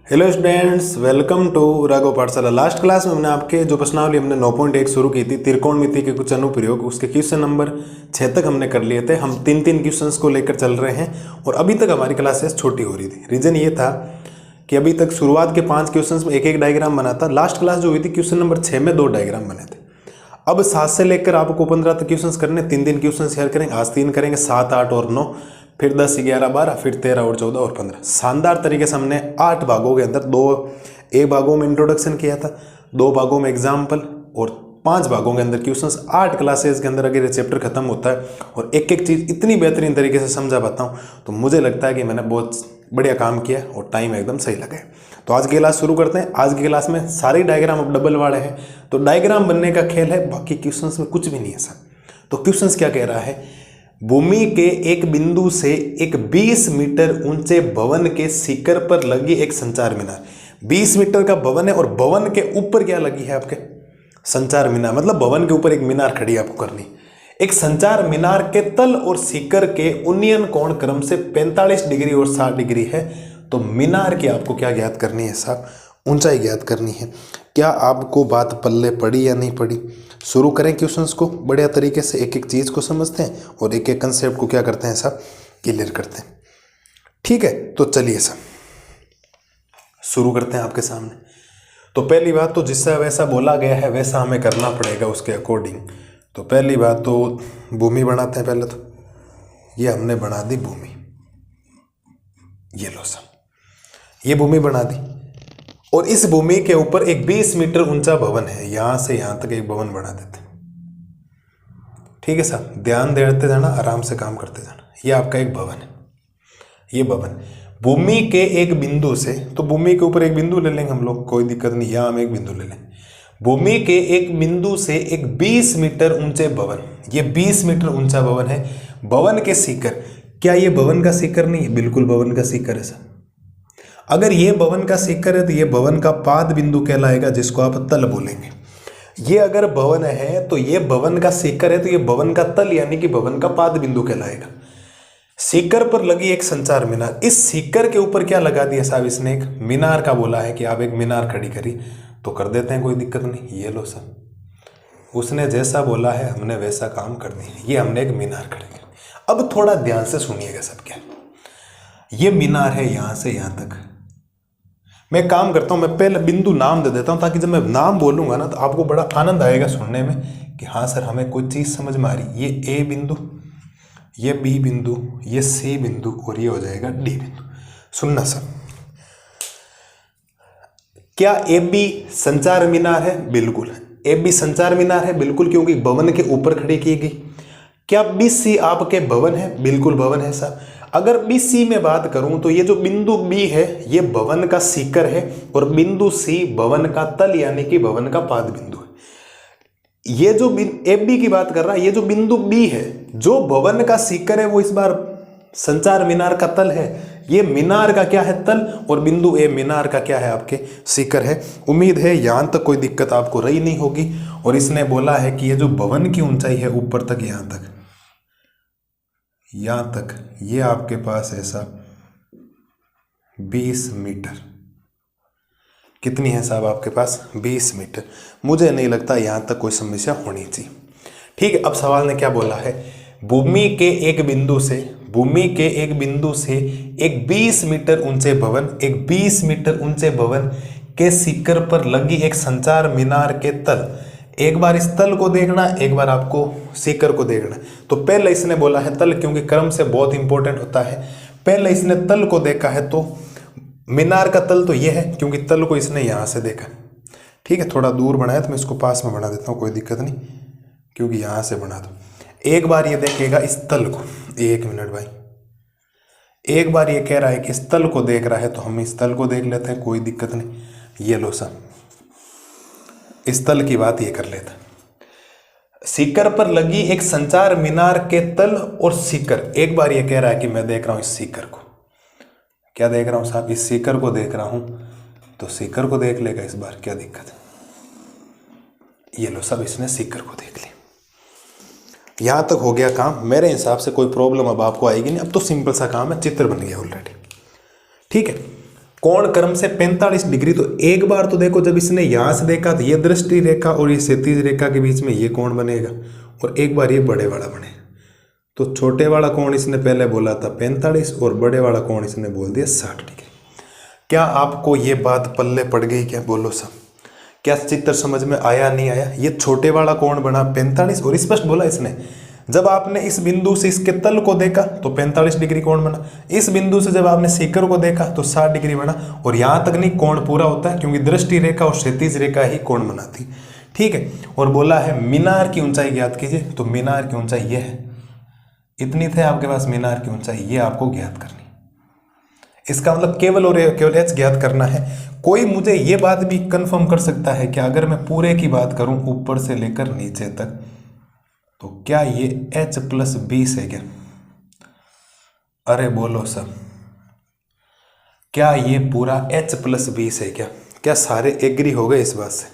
Hello students, welcome to Raghav Pathshala. Last class में हमने आपके जो प्रश्नावली हमने 9.1 शुरू की थी, त्रिकोणमिति के कुछ अनुप्रयोग, उसके क्वेश्चन नंबर 6 तक हमने कर लिए थे। हम तीन क्वेश्चंस को लेकर चल रहे हैं और अभी तक हमारी क्लासेस छोटी हो रही थी। रीजन ये था कि अभी तक शुरुआत के 5 क्वेश्चंस में एक डायग्राम बना था। लास्ट क्लास जो हुई थी क्वेश्चन नंबर 6 में 2 डायग्राम बने थे। अब 7 से लेकर आपको 15 तक क्वेश्चन करने, 3 क्वेश्चन शेयर करेंगे। आज 3 करेंगे, 7, 8 और 9, फिर 10, 11, 12, फिर 13 और 14 और 15। शानदार तरीके से हमने 8 भागों के अंदर एक भागों में इंट्रोडक्शन किया था, 2 भागों में एग्जाम्पल और 5 भागों के अंदर क्वेश्चंस। 8 क्लासेस के अंदर अगर ये चैप्टर खत्म होता है और एक चीज़ इतनी बेहतरीन तरीके से समझा पाता हूँ तो मुझे लगता है कि मैंने बहुत बढ़िया काम किया और टाइम एकदम सही लगा। तो आज की क्लास शुरू करते हैं। आज की क्लास में सारे डायग्राम अब डबल वाले हैं, तो डायग्राम बनने का खेल है, बाकी क्वेश्चंस में कुछ भी नहीं है सर। तो क्वेश्चंस क्या कह रहा है, भूमि के एक बिंदु से एक 20 मीटर ऊंचे भवन के शिखर पर लगी एक संचार मीनार। 20 मीटर का भवन है और भवन के ऊपर क्या लगी है आपके, संचार मीनार। मतलब भवन के ऊपर एक मीनार खड़ी आपको करनी। एक संचार मीनार के तल और शिखर के उन्नयन कोण क्रम से 45 डिग्री और 60 डिग्री है। तो मीनार की आपको क्या ज्ञात करनी है साहब, ऊंचाई ज्ञात करनी है। क्या आपको बात पल्ले पड़ी या नहीं पड़ी? शुरू करें क्वेश्चंस को बढ़िया तरीके से, एक चीज़ को समझते हैं और एक कंसेप्ट को क्या करते हैं साहब, क्लियर करते हैं। ठीक है, तो चलिए साहब शुरू करते हैं आपके सामने। तो पहली बात तो जिससे वैसा बोला गया है वैसा हमें करना पड़ेगा उसके अकॉर्डिंग। तो पहली बात तो भूमि बनाते हैं। पहले तो ये हमने बना दी भूमि, ये लो साहब, ये भूमि बना दी और इस भूमि के ऊपर एक 20 मीटर ऊंचा भवन है। यहां से यहां तक एक भवन बना देते। ठीक है साहब, ध्यान देते जाना, आराम से काम करते जाना। ये आपका एक भवन है, ये भवन भूमि के एक बिंदु से, तो भूमि के ऊपर एक बिंदु ले लेंगे हम लोग, कोई दिक्कत नहीं। यहां हम एक बिंदु ले लेंगे। भूमि के एक बिंदु से एक 20 मीटर ऊंचे भवन, ये 20 मीटर ऊंचा भवन है। भवन के शिखर, क्या ये भवन का शिखर नहीं है? बिल्कुल भवन का शिखर है सर। अगर ये भवन का शिखर है तो ये भवन का पाद बिंदु कहलाएगा, जिसको आप तल बोलेंगे। ये अगर भवन है तो ये भवन का शिखर है, तो ये भवन का तल यानी कि भवन का पाद बिंदु कहलाएगा। शिखर पर लगी एक संचार मीनार, इस शिखर के ऊपर क्या लगा दिया साहब, इसने एक मीनार का बोला है कि आप एक मीनार खड़ी करी, तो कर देते हैं, कोई दिक्कत नहीं। ये लो सर, उसने जैसा बोला है हमने वैसा काम कर दिया। ये हमने एक मीनार खड़ी करी। अब थोड़ा ध्यान से सुनिएगा सब। क्या ये मीनार है यहां से यहां तक। मैं काम करता हूं, मैं पहले बिंदु नाम दे देता हूं ताकि जब मैं नाम बोलूंगा ना तो आपको बड़ा आनंद आएगा सुनने में कि हाँ सर हमें कोई चीज समझ में आ रही। ये ए बिंदु, ये बी बिंदु, ये सी बिंदु और ये हो जाएगा डी बिंदु। सुनना सर, क्या ए बी संचार मीनार है? बिल्कुल ए बी संचार मीनार है, बिल्कुल, क्योंकि भवन के ऊपर खड़ी की गई। क्या बी सी आपके भवन है? बिल्कुल भवन है साहब। अगर बी सी में बात करूं तो ये जो बिंदु बी है ये भवन का शिखर है और बिंदु सी भवन का तल यानी कि भवन का पाद बिंदु है। ये जो ए बी की बात कर रहा है, ये जो बिंदु बी है जो भवन का शिखर है वो इस बार संचार मीनार का तल है। ये मीनार का क्या है, तल, और बिंदु ए मीनार का क्या है, आपके शिखर है। उम्मीद है यहां तक कोई दिक्कत आपको रही नहीं होगी। और इसने बोला है कि ये जो भवन की ऊंचाई है ऊपर तक, यहां तक, यहां तक, ये आपके पास ऐसा 20 मीटर। कितनी है साहब आपके पास? 20 मीटर। मुझे नहीं लगता यहां तक कोई समस्या होनी चाहिए। ठीक है, अब सवाल ने क्या बोला है, भूमि के एक बिंदु से, भूमि के एक बिंदु से एक 20 मीटर ऊंचे भवन, एक 20 मीटर ऊंचे भवन के शिखर पर लगी एक संचार मीनार के तल। एक बार इस तल को देखना, एक बार आपको शिखर को देखना। तो पहले इसने बोला है तल, क्योंकि क्रम से बहुत इंपॉर्टेंट होता है। पहले इसने तल को देखा है, तो मीनार का तल तो ये है, क्योंकि तल को इसने यहां से देखा। ठीक है, थोड़ा दूर बनाया तो मैं इसको पास में बना देता हूं, कोई दिक्कत नहीं, क्योंकि यहां से बना दो। एक बार ये देखेगा इस तल को, 1 मिनट भाई, एक बार ये कह रहा है कि इस तल को देख रहा है, तो हम इस तल को देख लेते हैं, कोई दिक्कत नहीं। ये लो सर, इस तल की बात ये कर लेता। शिखर पर लगी एक संचार मीनार के तल और शिखर, एक बार ये कह रहा है कि मैं देख रहा हूं इस शिखर को। क्या देख रहा हूं साहब? इस शिखर को देख रहा हूं, तो शिखर को देख लेगा इस बार, क्या दिक्कत है। ये लो सब, इसने शिखर को देख लिया। यहां तक हो गया काम। मेरे हिसाब से कोई प्रॉब्लम अब आपको आएगी नहीं। अब तो सिंपल सा काम है, चित्र बन गया ऑलरेडी। ठीक है, कोण क्रम से 45 डिग्री। तो एक बार तो देखो जब इसने यहां से देखा तो ये दृष्टि रेखा और ये क्षैतिज रेखा के बीच में ये कोण बनेगा, और एक बार ये बड़े वाला बने। तो छोटे वाला कोण इसने पहले बोला था 45 और बड़े वाला कोण इसने बोल दिया 60 डिग्री। क्या आपको ये बात पल्ले पड़ गई क्या? बोलो सब, क्या चित्र समझ में आया नहीं आया? ये छोटे वाला कोण बना 45 और स्पष्ट बोला इसने, जब आपने इस बिंदु से इसके तल को देखा तो 45 डिग्री कोण बना, इस बिंदु से जब आपने शिखर को देखा तो 60 डिग्री बना, और यहां तक नहीं कोण पूरा होता है क्योंकि दृष्टि रेखा और क्षैतिज रेखा ही कोण बनाती। ठीक है, और बोला है मीनार की ऊंचाई ज्ञात कीजिए। तो मीनार की ऊंचाई ये है, इतनी थे आपके पास मीनार की ऊंचाई, ये आपको ज्ञात करनी। इसका मतलब केवल और केवल एच ज्ञात करना है। कोई मुझे ये बात भी कंफर्म कर सकता है कि अगर मैं पूरे की बात करूं ऊपर से लेकर नीचे तक, तो क्या ये h + 20 है क्या? अरे बोलो सब, क्या ये पूरा h + 20 है क्या? क्या सारे एग्री हो गए इस बात से?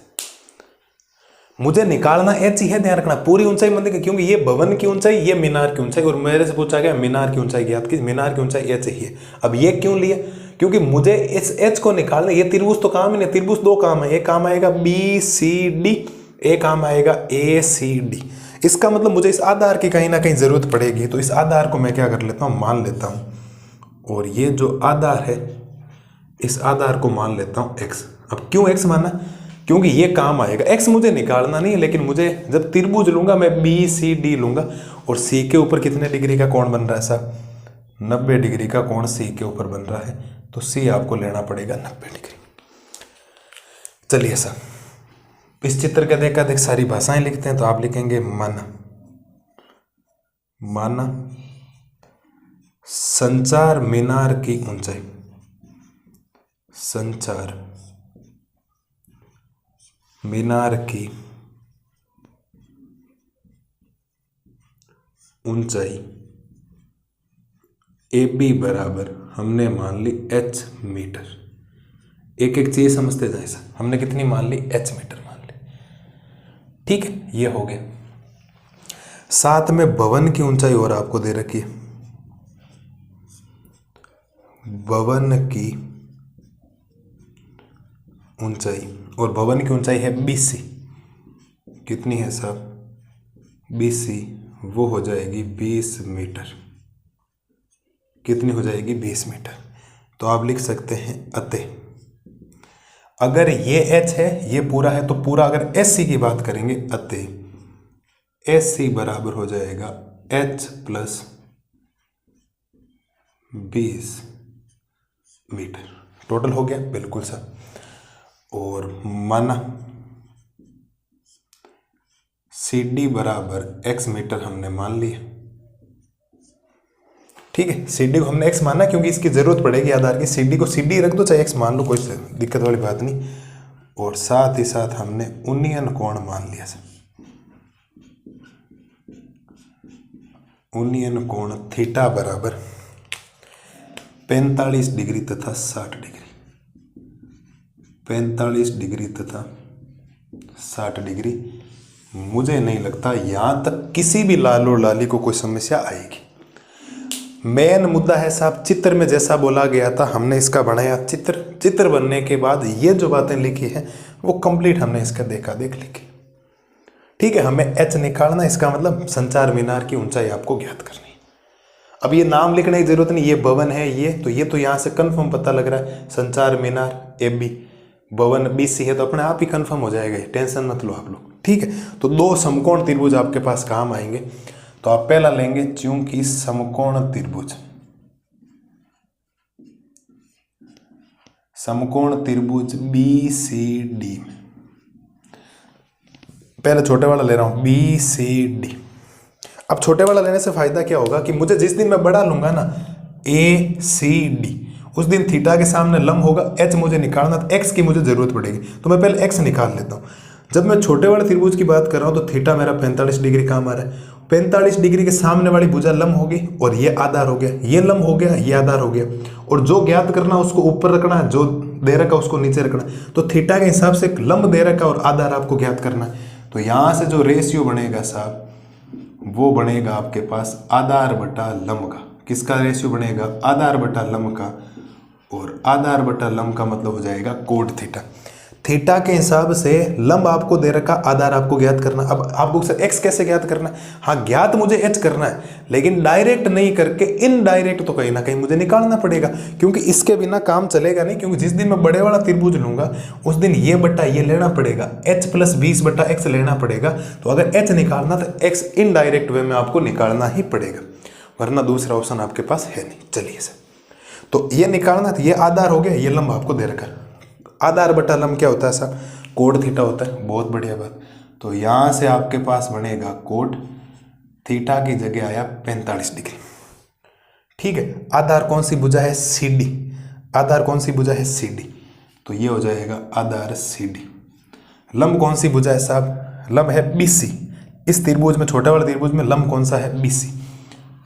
मुझे निकालना h ही है, ध्यान रखना, पूरी ऊंचाई मत देखिए, क्योंकि ये भवन की ऊंचाई, ये मीनार की ऊंचाई, और मेरे से पूछा गया मीनार की ऊंचाई ज्ञात कीजिए। मीनार की ऊंचाई h ही है। अब ये क्यों लिया? क्योंकि मुझे इस h को निकालना, ये त्रिभुज तो काम ही नहीं, त्रिभुज दो काम है, एक काम आएगा BCD, एक काम आएगा ACD। इसका मतलब मुझे इस आधार की कहीं ना कहीं जरूरत पड़ेगी, तो इस आधार को मैं क्या कर लेता हूँ, मान लेता हूँ, और ये जो आधार है इस आधार को मान लेता हूँ x। अब क्यों x माना? क्योंकि ये काम आएगा। x मुझे निकालना नहीं है, लेकिन मुझे जब त्रिभुज लूंगा मैं BCD लूंगा, और C के ऊपर कितने डिग्री का कोण बन रहा है साहब? 90 डिग्री का कोण C के ऊपर बन रहा है, तो C आपको लेना पड़ेगा 90 डिग्री। चलिए साहब, इस चित्र का देखा देख सारी भाषाएं लिखते हैं, तो आप लिखेंगे मन, माना संचार मीनार की ऊंचाई, संचार मीनार की ऊंचाई AB बराबर हमने मान ली h मीटर। एक एक चीज समझते जाए सर, हमने कितनी मान ली? h मीटर मान ली। ठीक है, ये हो गया। साथ में भवन की ऊंचाई और आपको दे रखी है, भवन की ऊंचाई, और भवन की ऊंचाई है BC। कितनी है साहब? BC, वो हो जाएगी 20 मीटर। कितनी हो जाएगी? 20 मीटर। तो आप लिख सकते हैं अतः, अगर ये h है, ये पूरा है, तो पूरा अगर SC की बात करेंगे, अतः SC बराबर हो जाएगा h + 20 मीटर। टोटल हो गया? बिल्कुल सर। और माना CD बराबर x मीटर हमने मान लिया। ठीक है, CD को हमने x माना क्योंकि इसकी जरूरत पड़ेगी आधार की। CD को CD रख दो, चाहे x मान लो, कोई दिक्कत वाली बात नहीं। और साथ ही साथ हमने उन्नयन कोण मान लिया सर, उन्नयन कोण थीटा बराबर 45 डिग्री तथा 60 डिग्री, 45 डिग्री तथा 60 डिग्री। मुझे नहीं लगता यहां तक किसी भी लाल और लाली को कोई समस्या आएगी। मेन मुद्दा है साहब, चित्र में जैसा बोला गया था हमने इसका बनाया चित्र, चित्र बनने के बाद ये जो बातें लिखी है वो कंप्लीट हमने इसका देखा देख लिखी। ठीक है, हमें h निकालना, इसका मतलब संचार मीनार की ऊंचाई आपको ज्ञात करनी। अब ये नाम लिखने की जरूरत नहीं, ये भवन है ये, तो ये तो यहाँ से कंफर्म पता लग रहा है, संचार मीनार AB, भवन BC है, तो अपने आप ही कंफर्म हो जाएगा, टेंशन मत लो आप लोग। ठीक है, तो दो समकोण त्रिभुज आपके पास काम आएंगे। तो आप पहला लेंगे, चूंकि समकोण त्रिभुज, समकोण त्रिभुज BCD, पहले छोटे वाला ले रहा हूं BCD। अब छोटे वाला लेने से फायदा क्या होगा कि मुझे जिस दिन मैं बड़ा लूंगा ना ACD, उस दिन थीटा के सामने लंब होगा, h मुझे निकालना, तो x की मुझे जरूरत पड़ेगी, तो मैं पहले x निकाल लेता हूँ। जब मैं छोटे वाले त्रिभुज की बात कर रहा हूँ तो थीटा मेरा 45 डिग्री काम आ रहा है, 45 डिग्री के सामने वाली भुजा लंब होगी, और ये आधार हो गया, ये लंब हो गया, ये आधार हो गया, और जो ज्ञात करना उसको ऊपर रखना है, जो दे रखा उसको नीचे रखना है। तो थीटा के हिसाब से लंब दे रखा और आधार आपको ज्ञात करना है। तो यहाँ से जो रेशियो बनेगा साहब, वो बनेगा आपके पास आधार बटा लंब का। किसका रेशियो बनेगा? आधार बटा लंब का। और आधार बटा लंब का मतलब हो जाएगा कोट थीटा। थीटा के हिसाब से लंब आपको दे रखा, आधार आपको ज्ञात करना। अब आपको सर एक्स कैसे ज्ञात करना है? हाँ, ज्ञात मुझे एच करना है, लेकिन डायरेक्ट नहीं करके इनडायरेक्ट तो कहीं ना कहीं मुझे निकालना पड़ेगा, क्योंकि इसके बिना काम चलेगा नहीं। क्योंकि जिस दिन मैं बड़े वाला त्रिभुज लूंगा उस दिन ये बट्टा ये लेना पड़ेगा, एच प्लस 20 बट्टा एक्स लेना पड़ेगा। तो अगर एच निकालना तो एक्स इनडायरेक्ट वे में आपको निकालना ही पड़ेगा, वरना दूसरा ऑप्शन आपके पास है नहीं। चलिए सर, तो ये निकालना, तो ये आधार हो गया, ये लंब आपको दे रखा। आधार बटा लंब क्या होता है साहब? कोट थीटा होता है। बहुत बढ़िया बात। तो यहाँ से आपके पास बनेगा कोट थीटा की जगह आया 45 डिग्री। ठीक है। आधार कौन सी भुजा है? C D. आधार कौन सी भुजा है? C D. तो ये हो जाएगा आधार सी डी। लंब कौन सी भुजा है साहब? लंब है बी सी। इस त्रिभुज में, छोटे वाले त्रिभुज में लंब कौन सा है? B C.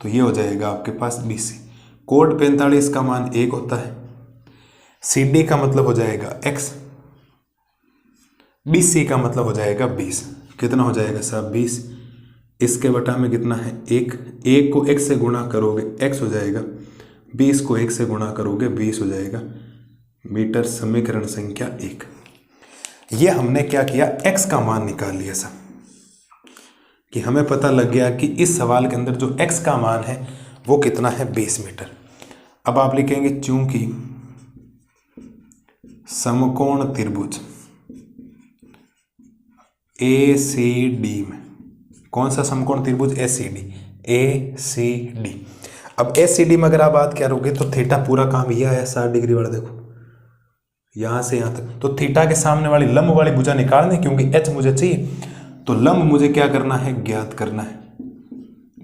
तो ये हो जाएगा आपके पास बी सी। कोट 45 का मान 1 होता है। सी डी का मतलब हो जाएगा x, बी सी का मतलब हो जाएगा 20। कितना हो जाएगा साहब? 20। इसके बटा में कितना है? 1। 1 को x से गुणा करोगे x हो जाएगा, 20 को 1 से गुणा करोगे 20 हो जाएगा मीटर। समीकरण संख्या 1। ये हमने क्या किया? x का मान निकाल लिया साहब, कि हमें पता लग गया कि इस सवाल के अंदर जो x का मान है वो कितना है? 20 मीटर। अब आप लिखेंगे चूंकि समकोण त्रिभुज ए सी डी में, कौन सा समकोण त्रिभुज? ए सी डी। ए सी डी। अब ए सी डी में अगर आप बात करोगे तो थीटा पूरा काम ये आया 60 डिग्री वाला, देखो यहां से यहां तक। तो थीटा के सामने वाली लंब वाली भुजा निकालनी, क्योंकि एच मुझे चाहिए। तो लंब मुझे क्या करना है? ज्ञात करना है।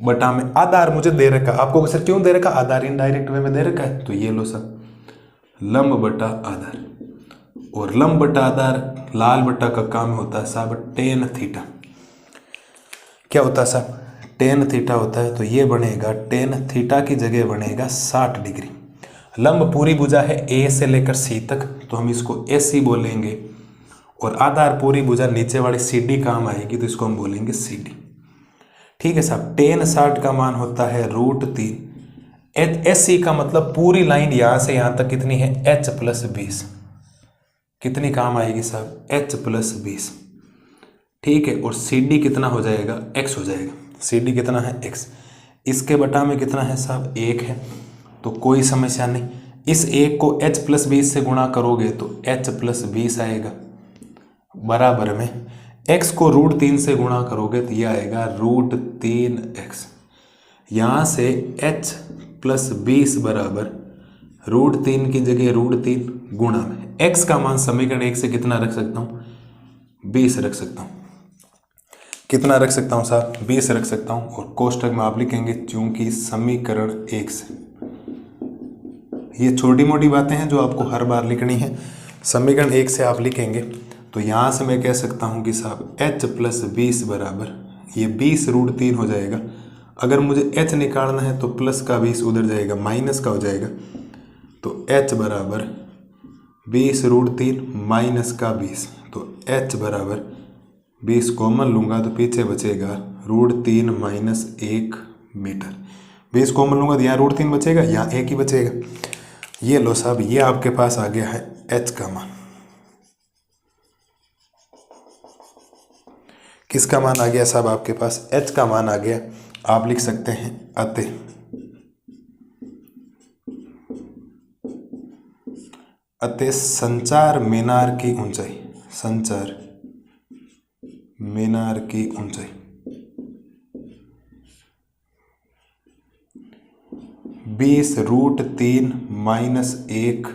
बटा में आधार मुझे दे रखा। आपको सर क्यों दे रखा? आधार इनडायरेक्ट वे में दे रखा है। तो ये लो सर, लंब बटा आधार। और लंब बटा आधार, लाल बटा का काम होता है साहब टेन थीटा। क्या होता है साहब? टेन थीटा होता है। तो ये बनेगा टेन थीटा की जगह बनेगा 60 डिग्री। लंब पूरी भुजा है ए से लेकर सी तक, तो हम इसको ए सी बोलेंगे। और आधार पूरी भुजा नीचे वाली सी डी काम आएगी, तो इसको हम बोलेंगे सी डी। ठीक है साहब। टेन 60 का मान होता है √3। एच सी का मतलब पूरी लाइन यहां से यहां तक कितनी है? H plus 20। कितनी काम आएगी साहब? h plus 20। ठीक है। और सी डी कितना हो जाएगा? x हो जाएगा। सी डी कितना है? x। इसके बटा में कितना है साहब? 1 है। तो कोई समस्या नहीं। इस 1 को h प्लस 20 से गुणा करोगे तो h प्लस 20 आएगा, बराबर में x को √3 से गुणा करोगे तो यह आएगा √3x। यहाँ से h प्लस 20 बराबर √3 की जगह √3 गुणा में x का मान समीकरण 1 से कितना रख सकता हूँ? 20 रख सकता हूँ। कितना रख सकता हूँ साहब? 20 रख सकता हूँ। और कोष्टक में आप लिखेंगे चूंकि समीकरण 1 से। ये छोटी मोटी बातें हैं जो आपको हर बार लिखनी है। समीकरण 1 से आप लिखेंगे तो यहाँ से मैं कह सकता हूँ कि साहब h प्लस 20 बराबर ये 20 √3 हो जाएगा। अगर मुझे h निकालना है तो प्लस का 20 उधर जाएगा, माइनस का हो जाएगा। तो h बराबर 20 √3 माइनस का 20। तो h बराबर 20 कॉमन लूँगा तो पीछे बचेगा √3 माइनस 1 मीटर। 20 कॉमन लूँगा तो यहाँ √3 बचेगा, यहाँ 1 ही बचेगा। ये लो साहब, ये आपके पास आ गया है h का मान। किसका मान आ गया साहब? आपके पास h का मान आ गया। आप लिख सकते हैं अतः संचार मीनार की ऊंचाई, संचार मीनार की ऊंचाई 20 √3 माइनस 1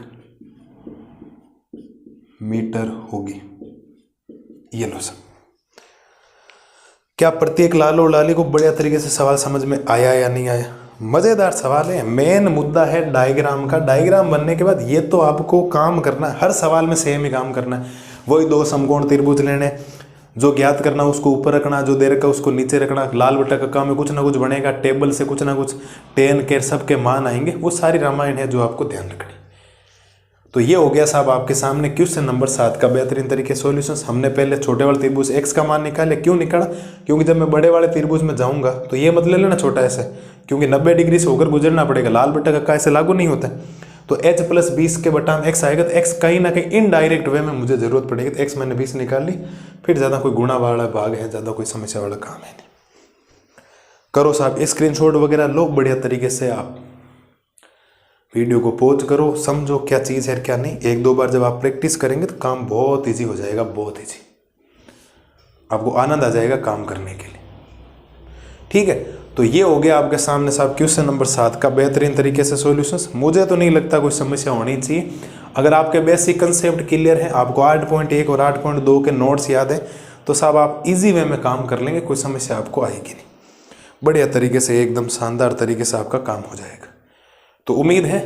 मीटर होगी। ये लो सब। क्या प्रत्येक लाल और लाली को बढ़िया तरीके से सवाल समझ में आया या नहीं आया? मज़ेदार सवाल है। मेन मुद्दा है डायग्राम का। डायग्राम बनने के बाद ये तो आपको काम करना है, हर सवाल में सेम ही काम करना है। वही 2 समकोण त्रिभुज लेने, जो ज्ञात करना उसको ऊपर रखना, जो दे रखा उसको नीचे रखना। लाल बटा का काम में कुछ ना कुछ बनेगा, टेबल से कुछ ना कुछ टेन के सबके मान आएंगे। वो सारी रामायण है जो आपको ध्यान रखनी। तो ये हो गया साहब आपके सामने क्वेश्चन नंबर 7 का बेहतरीन तरीके सॉल्यूशंस। हमने पहले छोटे वाले त्रिभुज x का मान निकाले। क्यों निकाला? क्योंकि जब मैं बड़े वाले त्रिभुज में जाऊंगा तो ये मत ले लेना छोटा ऐसे, क्योंकि 90 डिग्री से होकर गुजरना पड़ेगा। लाल बटा का ऐसे लागू नहीं होता है। तो h प्लस 20 के बटा में x आएगा, तो x कहीं ना कहीं इनडायरेक्ट वे में मुझे जरूरत पड़ेगी, तो x मैंने 20 निकाल ली। फिर ज़्यादा कोई गुणा वाला भाग है, ज़्यादा कोई समस्या वाला काम है नहीं। करो साहब स्क्रीनशॉट वगैरह लो बढ़िया तरीके से, आप वीडियो को पॉज करो, समझो क्या चीज़ है क्या नहीं। एक दो बार जब आप प्रैक्टिस करेंगे तो काम बहुत ईजी हो जाएगा, बहुत ईजी, आपको आनंद आ जाएगा काम करने के लिए। ठीक है, तो ये हो गया आपके सामने साहब क्वेश्चन नंबर 7 का बेहतरीन तरीके से सॉल्यूशंस। मुझे तो नहीं लगता कोई समस्या होनी चाहिए। अगर आपके बेसिक कंसेप्ट क्लियर है, आपको 8.1 और 8.2 के नोट्स याद है, तो साहब आप इजी वे में काम कर लेंगे, कोई समस्या आपको आएगी नहीं। बढ़िया तरीके से एकदम शानदार तरीके से आपका काम हो जाएगा। तो उम्मीद है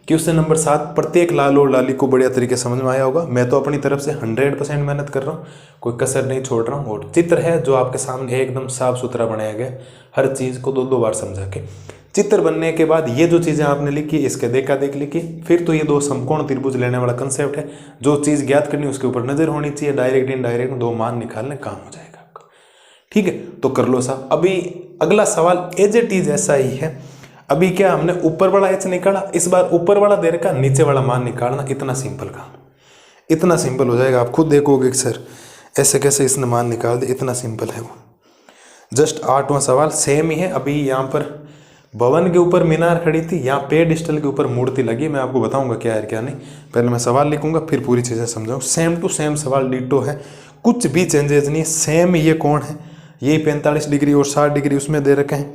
क्वेश्चन नंबर 7 प्रत्येक लाल और लाली को बढ़िया तरीके से समझ में आया होगा। मैं तो अपनी तरफ से 100% मेहनत कर रहा हूँ, कोई कसर नहीं छोड़ रहा हूँ। और चित्र है जो आपके सामने एकदम साफ सुथरा बनाया गया, हर चीज़ को 2-2 बार समझा के। चित्र बनने के बाद ये जो चीज़ें आपने लिखी इसके देखा देख लिखी, फिर तो ये 2 समकोण त्रिभुज लेने वाला कंसेप्ट है। जो चीज़ ज्ञात करनी उसके ऊपर नजर होनी चाहिए, डायरेक्ट इनडायरेक्ट 2 मान निकालने काम हो जाएगा आपका। ठीक है, तो कर लो साहब। अभी अगला सवाल एज इट इज ऐसा ही है। अभी क्या हमने ऊपर वाला h निकाला, इस बार ऊपर वाला दे रखा, नीचे वाला मान निकालना। इतना सिंपल काम, इतना सिंपल हो जाएगा। आप खुद देखोगे कि सर ऐसे कैसे इसने मान निकाल दिया, इतना सिंपल है वो। जस्ट 8वां सवाल सेम ही है। अभी यहाँ पर भवन के ऊपर मीनार खड़ी थी, यहाँ पेडिस्टल के ऊपर मूर्ति लगी। मैं आपको बताऊंगा क्या है क्या नहीं, पहले मैं सवाल लिखूंगा फिर पूरी चीज़ें समझाऊँ। सेम टू सेम सवाल डिटो है, कुछ भी चेंजेस नहीं। सेम ये कौन है, यही 45 डिग्री और 60 डिग्री उसमें दे रखे हैं,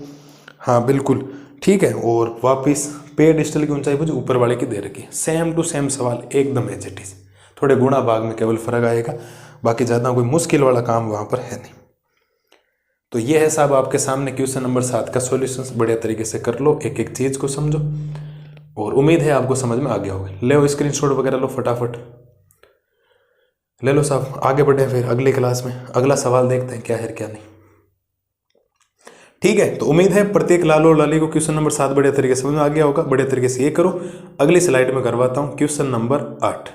हाँ बिल्कुल ठीक है। और वापिस पेडिस्टल की ऊंचाई मुझे ऊपर वाले की दे रखी है। सेम टू सेम सवाल एकदम एज इट इज, थोड़े गुणा भाग में केवल फर्क आएगा, बाकी ज़्यादा कोई मुश्किल वाला काम वहाँ पर है नहीं। तो ये है साहब आपके सामने क्वेश्चन नंबर 7 का सॉल्यूशंस। बढ़िया तरीके से कर लो, एक एक चीज़ को समझो, और उम्मीद है आपको समझ में आ गया होगा। ले लो स्क्रीनशॉट वगैरह लो, फटाफट ले लो साहब। आगे बढ़े फिर अगली क्लास में, अगला सवाल देखते हैं क्या है क्या नहीं। ठीक है, तो उम्मीद है प्रत्येक लाल और लाली को क्वेश्चन नंबर 7 बढ़िया तरीके से समझ में आ गया होगा। बढ़िया तरीके से ये करो। अगली स्लाइड में करवाता हूँ क्वेश्चन नंबर 8।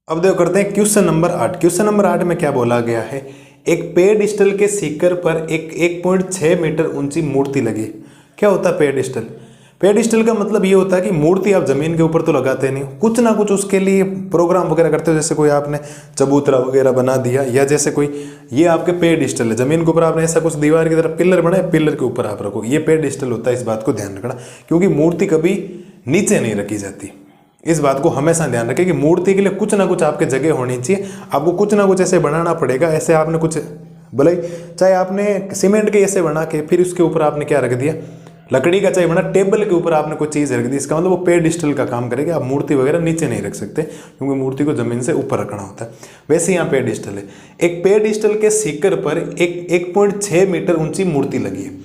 अब देखो करते हैं क्वेश्चन नंबर 8। क्वेश्चन नंबर 8 में क्या बोला गया है, एक पेडिस्टल के शिखर पर एक 1.6 मीटर ऊंची मूर्ति लगी। क्या होता है पेडिस्टल? पेडिस्टल का मतलब ये होता है कि मूर्ति आप जमीन के ऊपर तो लगाते नहीं, कुछ ना कुछ उसके लिए प्रोग्राम वगैरह करते हो। जैसे कोई आपने चबूतरा वगैरह बना दिया, या जैसे कोई ये आपके पेडिस्टल है, जमीन के ऊपर आपने ऐसा कुछ दीवार की तरफ पिलर बनाए, पिलर के ऊपर आप रखो, ये पेडिस्टल होता है। इस बात को ध्यान रखना, क्योंकि मूर्ति कभी नीचे नहीं रखी जाती। इस बात को हमेशा ध्यान रखें कि मूर्ति के लिए कुछ ना कुछ आपके जगह होनी चाहिए। आपको कुछ ना कुछ ऐसे बनाना पड़ेगा। ऐसे आपने कुछ भले चाहे आपने सीमेंट के ऐसे बना के फिर उसके ऊपर आपने क्या रख दिया, लकड़ी का चाहे बना, टेबल के ऊपर आपने कोई चीज़ रख दी, इसका मतलब वो पेडिस्टल का काम करेगा। आप मूर्ति वगैरह नीचे नहीं रख सकते, क्योंकि मूर्ति को जमीन से ऊपर रखना होता है। वैसे यहाँ पेडिस्टल है। एक पेडिस्टल के शिखर पर एक 1.6 मीटर ऊंची मूर्ति लगी है।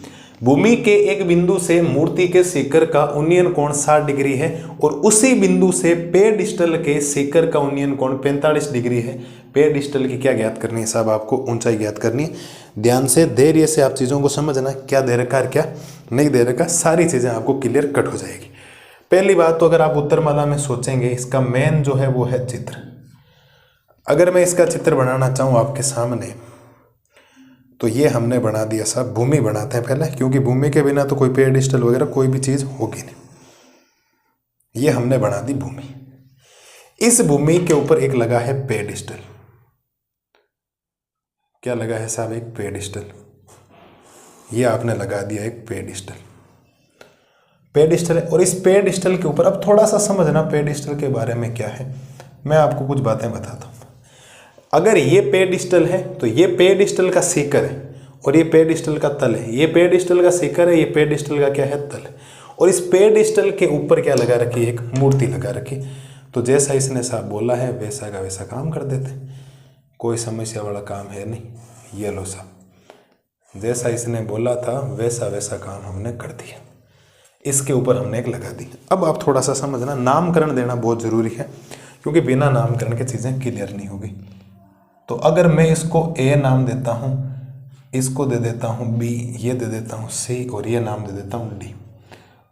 भूमि के एक बिंदु से मूर्ति के शिखर का उन्नयन कोण 60 डिग्री है, और उसी बिंदु से पेडिस्टल के शिखर का उन्नयन कोण 45 डिग्री है। पेडिस्टल की क्या ज्ञात करनी है साहब? आपको ऊंचाई ज्ञात करनी है। ध्यान से धैर्य से आप चीज़ों को समझना, क्या दे रखा है क्या नहीं दे रखा, सारी चीज़ें आपको क्लियर कट हो जाएगी। पहली बात तो अगर आप उत्तरमाला में सोचेंगे, इसका मेन जो है वो है चित्र। अगर मैं इसका चित्र बनाना चाहूँ आपके सामने, तो ये हमने बना दिया साहब, भूमि बनाते हैं पहले, क्योंकि भूमि के बिना तो कोई पेडिस्टल वगैरह कोई भी चीज़ होगी नहीं। ये हमने बना दी भूमि। इस भूमि के ऊपर एक लगा है पेडिस्टल। क्या लगा है साहब? एक पेडिस्टल। ये आपने लगा दिया एक पेडिस्टल। पेडिस्टल है, और इस पेडिस्टल के ऊपर अब थोड़ा सा समझना पेडिस्टल के बारे में क्या है। मैं आपको कुछ बातें बताता हूँ। अगर ये पेडिस्टल है तो ये पेडिस्टल का शिखर है, और ये पेडिस्टल का तल है। ये पेडिस्टल का शिखर है, ये पेडिस्टल का क्या है? तल है। और इस पेडिस्टल के ऊपर क्या लगा रखी है? एक मूर्ति लगा रखी। तो जैसा इसने साहब बोला है वैसा का वैसा काम कर देते, कोई समस्या वाला काम है नहीं। ये लो साहब, जैसा इसने बोला था वैसा वैसा काम हमने कर दिया। इसके ऊपर हमने एक लगा दी। अब आप थोड़ा सा समझना, नामकरण देना बहुत ज़रूरी है, क्योंकि बिना नामकरण के चीज़ें क्लियर नहीं होगी। तो अगर मैं इसको ए नाम देता हूँ, इसको दे देता हूँ बी, ये दे देता हूँ सी, और ये नाम दे देता हूँ डी।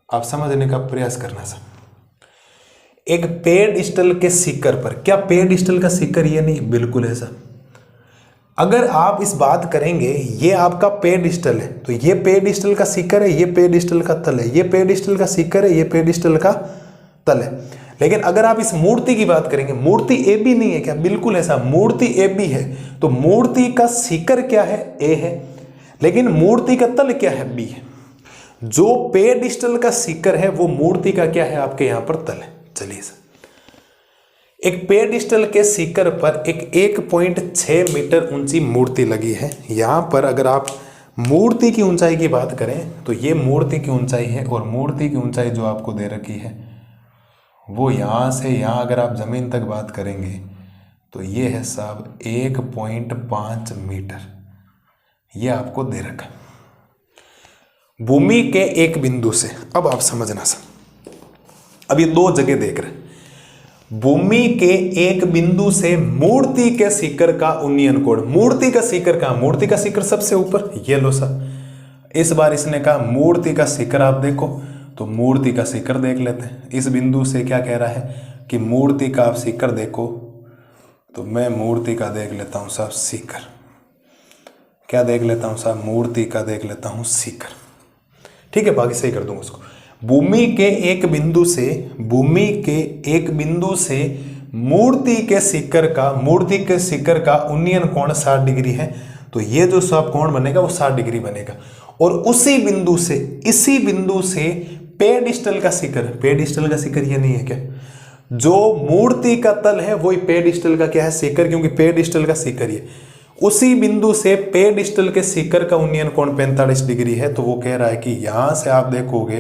आप समझने का प्रयास करना सब। एक पेडिस्टल के शिखर पर, क्या पेडिस्टल का शिखर ये नहीं? बिल्कुल है सर। अगर आप इस बात करेंगे ये आपका पेडिस्टल है, तो ये पेडिस्टल का शिखर है, ये पेडिस्टल का तल है, ये पेडिस्टल का शिखर है, ये पेडिस्टल का तल है। लेकिन अगर आप इस मूर्ति की बात करेंगे, मूर्ति ए बी नहीं है क्या? बिल्कुल ऐसा, मूर्ति ए बी है। तो मूर्ति का शिखर क्या है? ए है, लेकिन मूर्ति का तल क्या है? बी है। जो पेडिस्टल का शिखर है वो मूर्ति का क्या है? आपके यहां पर तल है। चलिए सर, एक पेडिस्टल के शिखर पर एक 1.6 मीटर ऊंची मूर्ति लगी है। यहां पर अगर आप मूर्ति की ऊंचाई की बात करें तो ये मूर्ति की ऊंचाई है, और मूर्ति की ऊंचाई जो आपको दे रखी है वो यहां से यहां अगर आप जमीन तक बात करेंगे तो ये है साहब 1.5 मीटर, ये आपको दे रखा है भूमि के एक बिंदु से। अब आप समझना सर, अब ये दो जगह देख रहे हैं। भूमि के एक बिंदु से मूर्ति के शिखर का उन्नयन कोण। मूर्ति का शिखर कहां? मूर्ति का शिखर सबसे ऊपर, ये लो सर। इस बार इसने कहा मूर्ति का शिखर आप देखो, तो मूर्ति का शिखर देख लेते हैं। इस बिंदु से क्या कह रहा है कि मूर्ति का आप शिखर देखो, तो मैं मूर्ति का देख लेता हूं साहब शिखर। क्या देख लेता हूं साहब? मूर्ति का देख लेता हूं शिखर। ठीक है, बाकी सही कर दूंगा उसको। भूमि के एक बिंदु से, भूमि के एक बिंदु से मूर्ति के शिखर का, मूर्ति के शिखर का उन्नयन कोण 60 डिग्री है। तो ये जो सब कोण बनेगा वो 60 डिग्री बनेगा। और उसी बिंदु से, इसी बिंदु से पेडिस्टल का शिखर, पेडिस्टल का शिखर ये नहीं है क्या? जो मूर्ति का तल है वही पेडिस्टल का क्या है? शिखर, क्योंकि पेडिस्टल का शिखर ये। उसी बिंदु से पेडिस्टल के शिखर का उन्नयन कोण 45 डिग्री है। तो वो कह रहा है कि यहां से आप देखोगे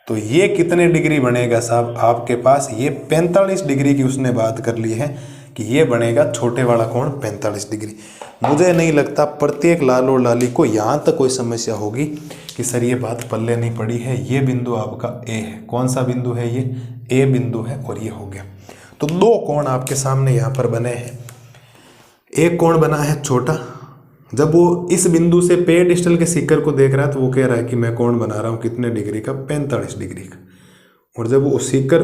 तो ये कितने डिग्री बनेगा साहब आपके पास? ये 45 डिग्री की उसने बात कर ली है कि ये बनेगा छोटे वाला कोण 45 डिग्री। मुझे नहीं लगता प्रत्येक लाल और लाली को यहाँ तक कोई समस्या होगी कि सर ये बात पल्ले नहीं पड़ी है। ये बिंदु आपका ए है। कौन सा बिंदु है? ये ए बिंदु है, और ये हो गया। तो दो कोण आपके सामने यहाँ पर बने हैं। एक कोण बना है छोटा, जब वो इस बिंदु से पेडिस्टल के शिखर को देख रहा है तो वो कह रहा है कि मैं कोण बना रहा हूँ कितने डिग्री का? 45 डिग्री का। और जब वो शिखर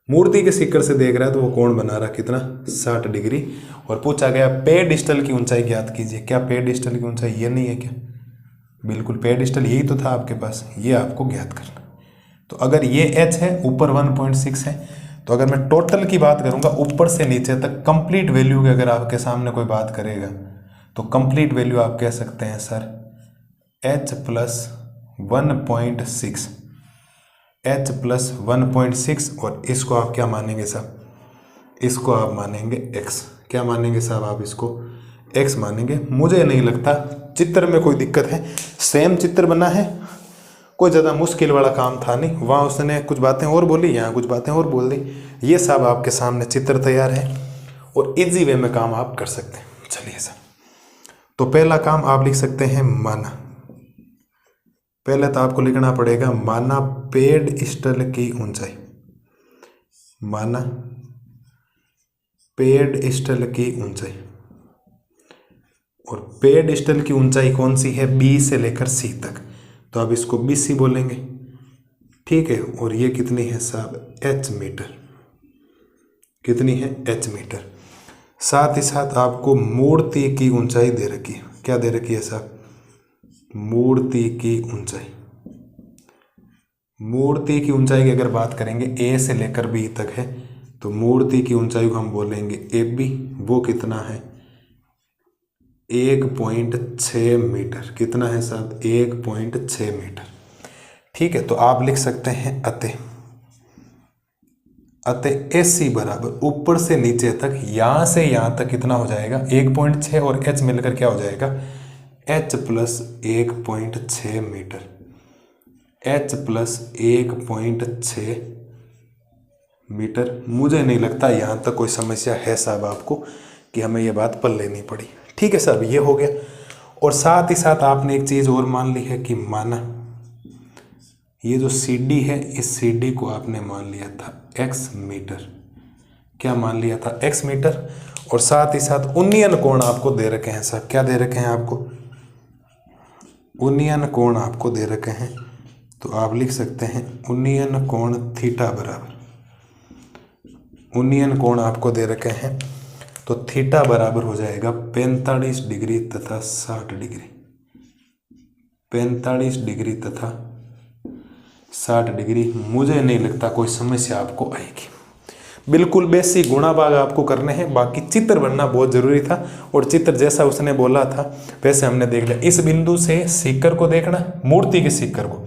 मूर्ति के शिखर से देख रहा है तो वो कोण बना रहा कितना? 60 डिग्री। और पूछा गया पेडिस्टल की ऊंचाई ज्ञात कीजिए। क्या पेडिस्टल की ऊंचाई ये नहीं है क्या? बिल्कुल, पेडिस्टल यही तो था आपके पास, ये आपको ज्ञात करना। तो अगर ये h है, ऊपर 1.6 है, तो अगर मैं टोटल की बात करूंगा ऊपर से नीचे तक कंप्लीट वैल्यू की अगर आपके सामने कोई बात करेगा तो कंप्लीट वैल्यू आप कह सकते हैं sir h plus 1.6, h plus 1.6। और इसको आप क्या मानेंगे साहब? इसको आप मानेंगे x। क्या मानेंगे साहब आप? इसको x मानेंगे। मुझे नहीं लगता चित्र में कोई दिक्कत है, सेम चित्र बना है, कोई ज़्यादा मुश्किल वाला काम था नहीं। वहाँ उसने कुछ बातें और बोली, यहाँ कुछ बातें और बोल दी। ये साहब आपके सामने चित्र तैयार है और इजी वे में काम आप कर सकते हैं। चलिए सर, तो पहला काम आप लिख सकते हैं माना। पहले तो आपको लिखना पड़ेगा माना पेडिस्टल की ऊंचाई, माना पेडिस्टल की ऊंचाई। और पेडिस्टल की ऊंचाई कौन सी है? बी से लेकर सी तक, तो आप इसको BC बोलेंगे। ठीक है, और ये कितनी है साहब? h metre. कितनी है? h metre. साथ ही साथ आपको मूर्ति की ऊंचाई दे रखी है। क्या दे रखी है साहब? मूर्ति की ऊंचाई। मूर्ति की ऊंचाई की अगर बात करेंगे A से लेकर B तक है, तो मूर्ति की ऊंचाई को हम बोलेंगे AB। वो कितना है? 1.6 मीटर। कितना है साहब? 1.6 मीटर। ठीक है, तो आप लिख सकते हैं अतः AC बराबर ऊपर से नीचे तक, यहां से यहां तक कितना हो जाएगा? 1.6 और h मिलकर क्या हो जाएगा? h plus 1.6 metre. h plus 1.6 metre. मुझे नहीं लगता यहां तक कोई समस्या है साहब आपको कि हमें ये बात पल्ले नहीं पड़ी। ठीक है साहब, ये हो गया। और साथ ही साथ आपने एक चीज़ और मान ली है कि माना ये जो CD है, इस CD को आपने मान लिया था x मीटर। क्या मान लिया था? x metre. और साथ ही साथ उन्नयन कोण आपको दे रखे हैं साहब। क्या दे रखे हैं आपको? उन्नयन कोण आपको दे रखे हैं। तो आप लिख सकते हैं उन्नयन कोण थीटा बराबर, उन्नयन कोण आपको दे रखे हैं तो थीटा बराबर हो जाएगा 45 डिग्री तथा 60 डिग्री। 45 डिग्री तथा 60 डिग्री। मुझे नहीं लगता कोई समस्या आपको आएगी। बिल्कुल बेसिक गुणा भाग आपको करने हैं, बाकी चित्र बनना बहुत जरूरी था और चित्र जैसा उसने बोला था वैसे हमने देख लिया। इस बिंदु से सीकर को देखना, मूर्ति के सीकर को,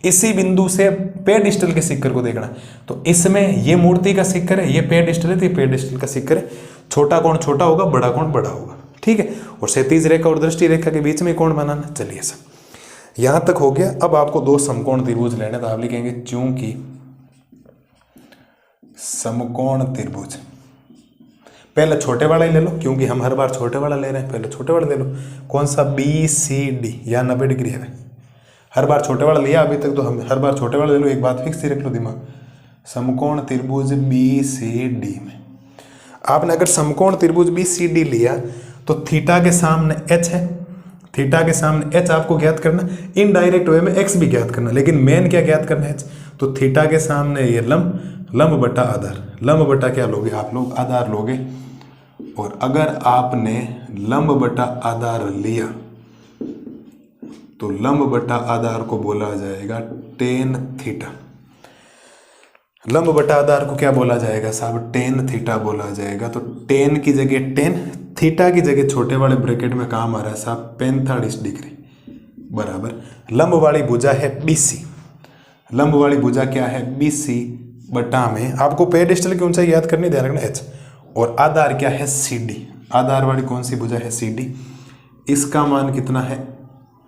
इसी बिंदु से पेडिस्टल के सीकर को देखना। तो इसमें ये मूर्ति का सीकर है, ये पेडिस्टल है, तो ये पेडिस्टल का सीकर है। छोटा कोण छोटा होगा, बड़ा कोण बड़ा होगा, ठीक है। और क्षैतिज रेखा और दृष्टि रेखा के बीच में कोण बनाना। चलिए सब यहां तक हो गया। अब आपको दो समकोण त्रिभुज लेने, तो आप लिखेंगे चूंकि समकोण त्रिभुज, पहले छोटे वाला ही ले लो क्योंकि हम हर बार छोटे वाला ले रहे हैं, पहले छोटे वाला ले लो। कौन सा? BCD, या 90 डिग्री है। हर बार छोटे वाला लिया अभी तक, तो हम हर बार छोटे वाला ले लो। एक बात फिक्स ही रख लो दिमाग, समकोण त्रिभुज BCD में आपने अगर समकोण त्रिभुज BCD लिया तो थीटा के सामने h है, थीटा के सामने h आपको ज्ञात करना, इनडायरेक्ट वे में x भी ज्ञात करना, लेकिन मेन क्या ज्ञात करना है? h। तो थीटा के सामने ये लंब बटा आधार, लंब बटा क्या लोगे आप लोग? आधार लोगे। और अगर आपने लंब बटा आधार लिया तो लंब बटा आधार को बोला जाएगा टेन थीटा। लंब बटा आधार को क्या बोला जाएगा साहब? टेन थीटा बोला जाएगा। तो टेन की जगह टेन, थीटा की जगह छोटे वाले ब्रैकेट में काम आ रहा है साहब 45 डिग्री बराबर। लंब वाली भुजा है BC, लंब वाली भुजा क्या है? BC बटा में आपको पेडिस्टल की ऊंचाई याद करनी, ध्यान रखना h। और आधार क्या है? CD। आधार वाली कौन सी भुजा है? CD। इसका मान कितना है?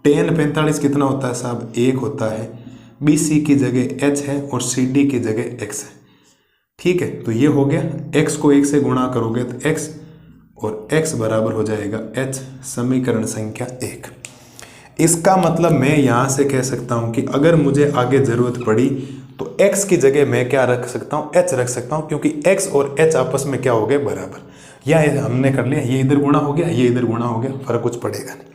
टेन 45 कितना होता है साहब? 1 होता है। BC की जगह h है और CD की जगह x है, ठीक है। तो ये हो गया, x को 1 से गुणा करोगे तो x, और x बराबर हो जाएगा h, समीकरण संख्या 1। इसका मतलब मैं यहाँ से कह सकता हूँ कि अगर मुझे आगे जरूरत पड़ी तो x की जगह मैं क्या रख सकता हूँ? h रख सकता हूँ, क्योंकि x और h आपस में क्या हो गए? बराबर। यह हमने कर लिया, ये इधर गुणा हो गया, ये इधर गुणा हो गया, फर्क कुछ पड़ेगा नहीं।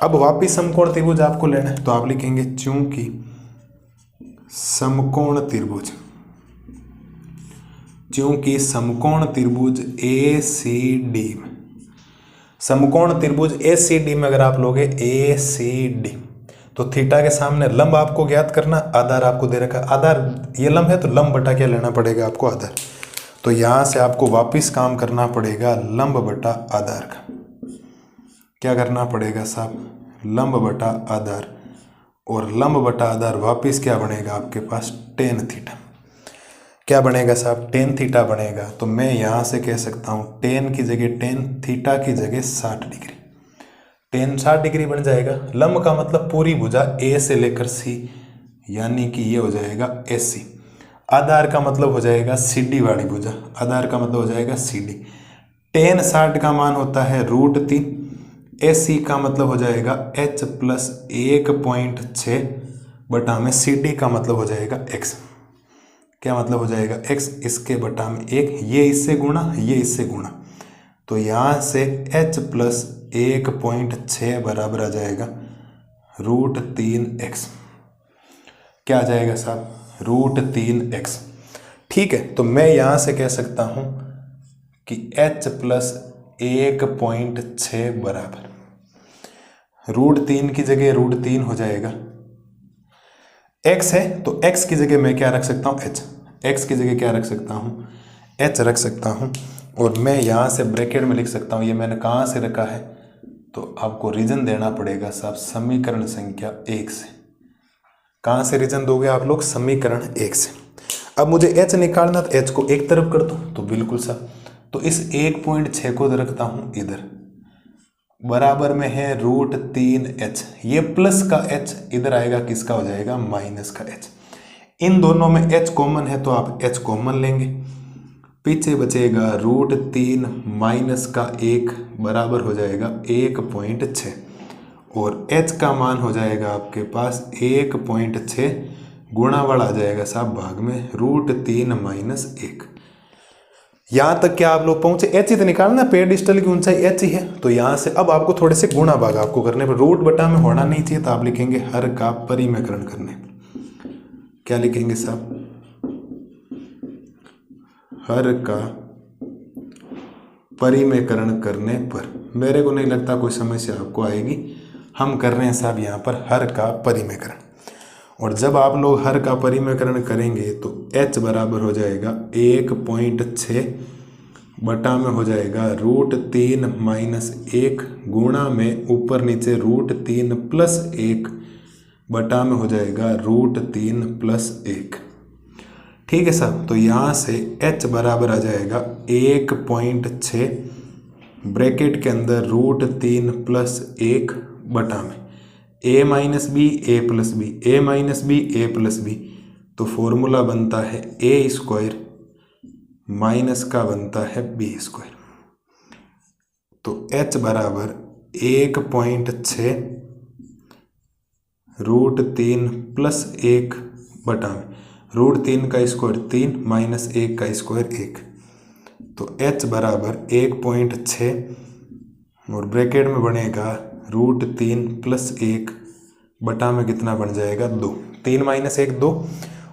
अब वापिस समकोण त्रिभुज आपको लेना है, तो आप लिखेंगे चूंकि समकोण त्रिभुज, क्योंकि समकोण त्रिभुज ACD में, समकोण त्रिभुज ACD में अगर आप लोगे ACD तो थीटा के सामने लंब आपको ज्ञात करना, आधार आपको दे रखा। आधार ये लंब है तो लंब बटा क्या लेना पड़ेगा आपको? आधार। तो यहां से आपको वापिस काम करना पड़ेगा लंब बटा आधार का। क्या करना पड़ेगा साहब? लंब बटा आधार। और लंब बटा आधार वापिस क्या बनेगा आपके पास? Tan theta. क्या बनेगा साहब? टेन थीटा बनेगा। तो मैं यहाँ से कह सकता हूँ टेन की जगह टेन, थीटा की जगह 60 डिग्री। टेन 60 डिग्री बन जाएगा। लंब का मतलब पूरी भुजा A से लेकर C, यानी कि ये हो जाएगा AC। आधार का मतलब हो जाएगा CD वाली भुजा, आधार का मतलब हो जाएगा CD। टेन 60 का मान होता है √3, AC का मतलब हो जाएगा h प्लस 1.6 बटा में CD का मतलब हो जाएगा x। क्या मतलब हो जाएगा? x, इसके बटा में 1, ये इससे गुणा, ये इससे गुणा, तो यहाँ से h प्लस 1.6 बराबर आ जाएगा √3x। क्या आ जाएगा साहब? √3x। ठीक है, तो मैं यहाँ से कह सकता हूँ कि h प्लस 1.6 बराबर √3 की जगह √3 हो जाएगा। x है तो x की जगह मैं क्या रख सकता हूँ? h। x की जगह क्या रख सकता हूँ? h रख सकता हूँ। और मैं यहाँ से ब्रैकेट में लिख सकता हूँ, ये मैंने कहाँ से रखा है? तो आपको रीजन देना पड़ेगा साहब समीकरण संख्या 1 से। कहाँ से रीजन दोगे आप लोग? समीकरण 1 से। अब मुझे h निकालना, तो h को एक तरफ कर दो, तो बिल्कुल साहब। तो इस 1.6 को रखता हूँ इधर, बराबर में है √3h। ये प्लस का h इधर आएगा, किसका हो जाएगा? माइनस का h। इन दोनों में h कॉमन है तो आप h कॉमन लेंगे, पीछे बचेगा √3 माइनस का 1 बराबर हो जाएगा 1.6, और h का मान हो जाएगा आपके पास 1.6 गुणा वाला आ जाएगा साहब भाग में √3 माइनस 1। यहाँ तक क्या आप लोग पहुंचे? h ही तो निकालना, पेडिस्टल की ऊंचाई h ही है। तो यहाँ से अब आपको थोड़े से गुणा भाग आपको करने पर, रूट बटा में होना नहीं चाहिए, तो आप लिखेंगे हर का परिमेयकरण करने। क्या लिखेंगे साहब? हर का परिमेयकरण करने पर। मेरे को नहीं लगता कोई समस्या आपको आएगी। हम कर रहे हैं साहब यहाँ पर हर का परिमेयकरण। और जब आप लोग हर का परिमेयकरण करेंगे तो h बराबर हो जाएगा 1.6 बटा में हो जाएगा √3 - 1 गुणा में ऊपर नीचे √3 + 1 बटा में हो जाएगा √3 + 1। ठीक है साहब, तो यहाँ से h बराबर आ जाएगा 1.6 ब्रैकेट के अंदर √3 + 1 बटा में a - b a + b a - b a + b। तो फॉर्मूला बनता है a² माइनस का बनता है b²। तो h बराबर 1.6 √3 + 1 बटा में √3 का स्क्वायर 3 - 1 का स्क्वायर 1। तो h बराबर 1.6 और ब्रैकेट में बनेगा √3 + 1 बटा में कितना बन जाएगा 2। 3 - 1 2।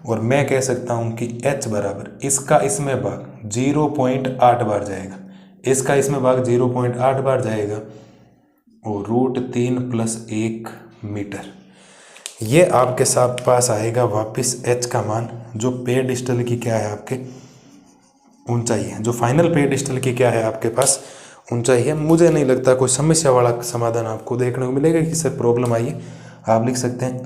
और मैं कह सकता हूँ कि h बराबर इसका इसमें भाग 0.8 बार जाएगा, इसका इसमें भाग 0.8 बार जाएगा और √3 + 1 मीटर। ये आपके साथ पास आएगा वापस h का मान, जो पेडिस्टल की क्या है आपके ऊंचाई है, जो फाइनल पेडिस्टल की क्या है आपके पास ऊंचाई है। मुझे नहीं लगता कोई समस्या वाला समाधान आपको देखने को मिलेगा कि सर प्रॉब्लम आई है। आप लिख सकते हैं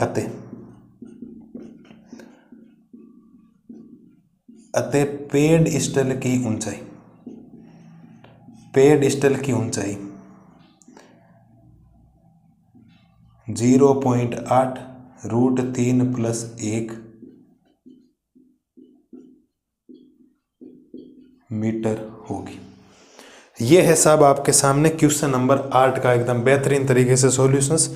अतः पेडिस्टल की ऊंचाई, पेडिस्टल की ऊंचाई 0.8 √3 + 1 मीटर होगी। ये है साहब आपके सामने क्वेश्चन नंबर 8 का एकदम बेहतरीन तरीके से सॉल्यूशंस।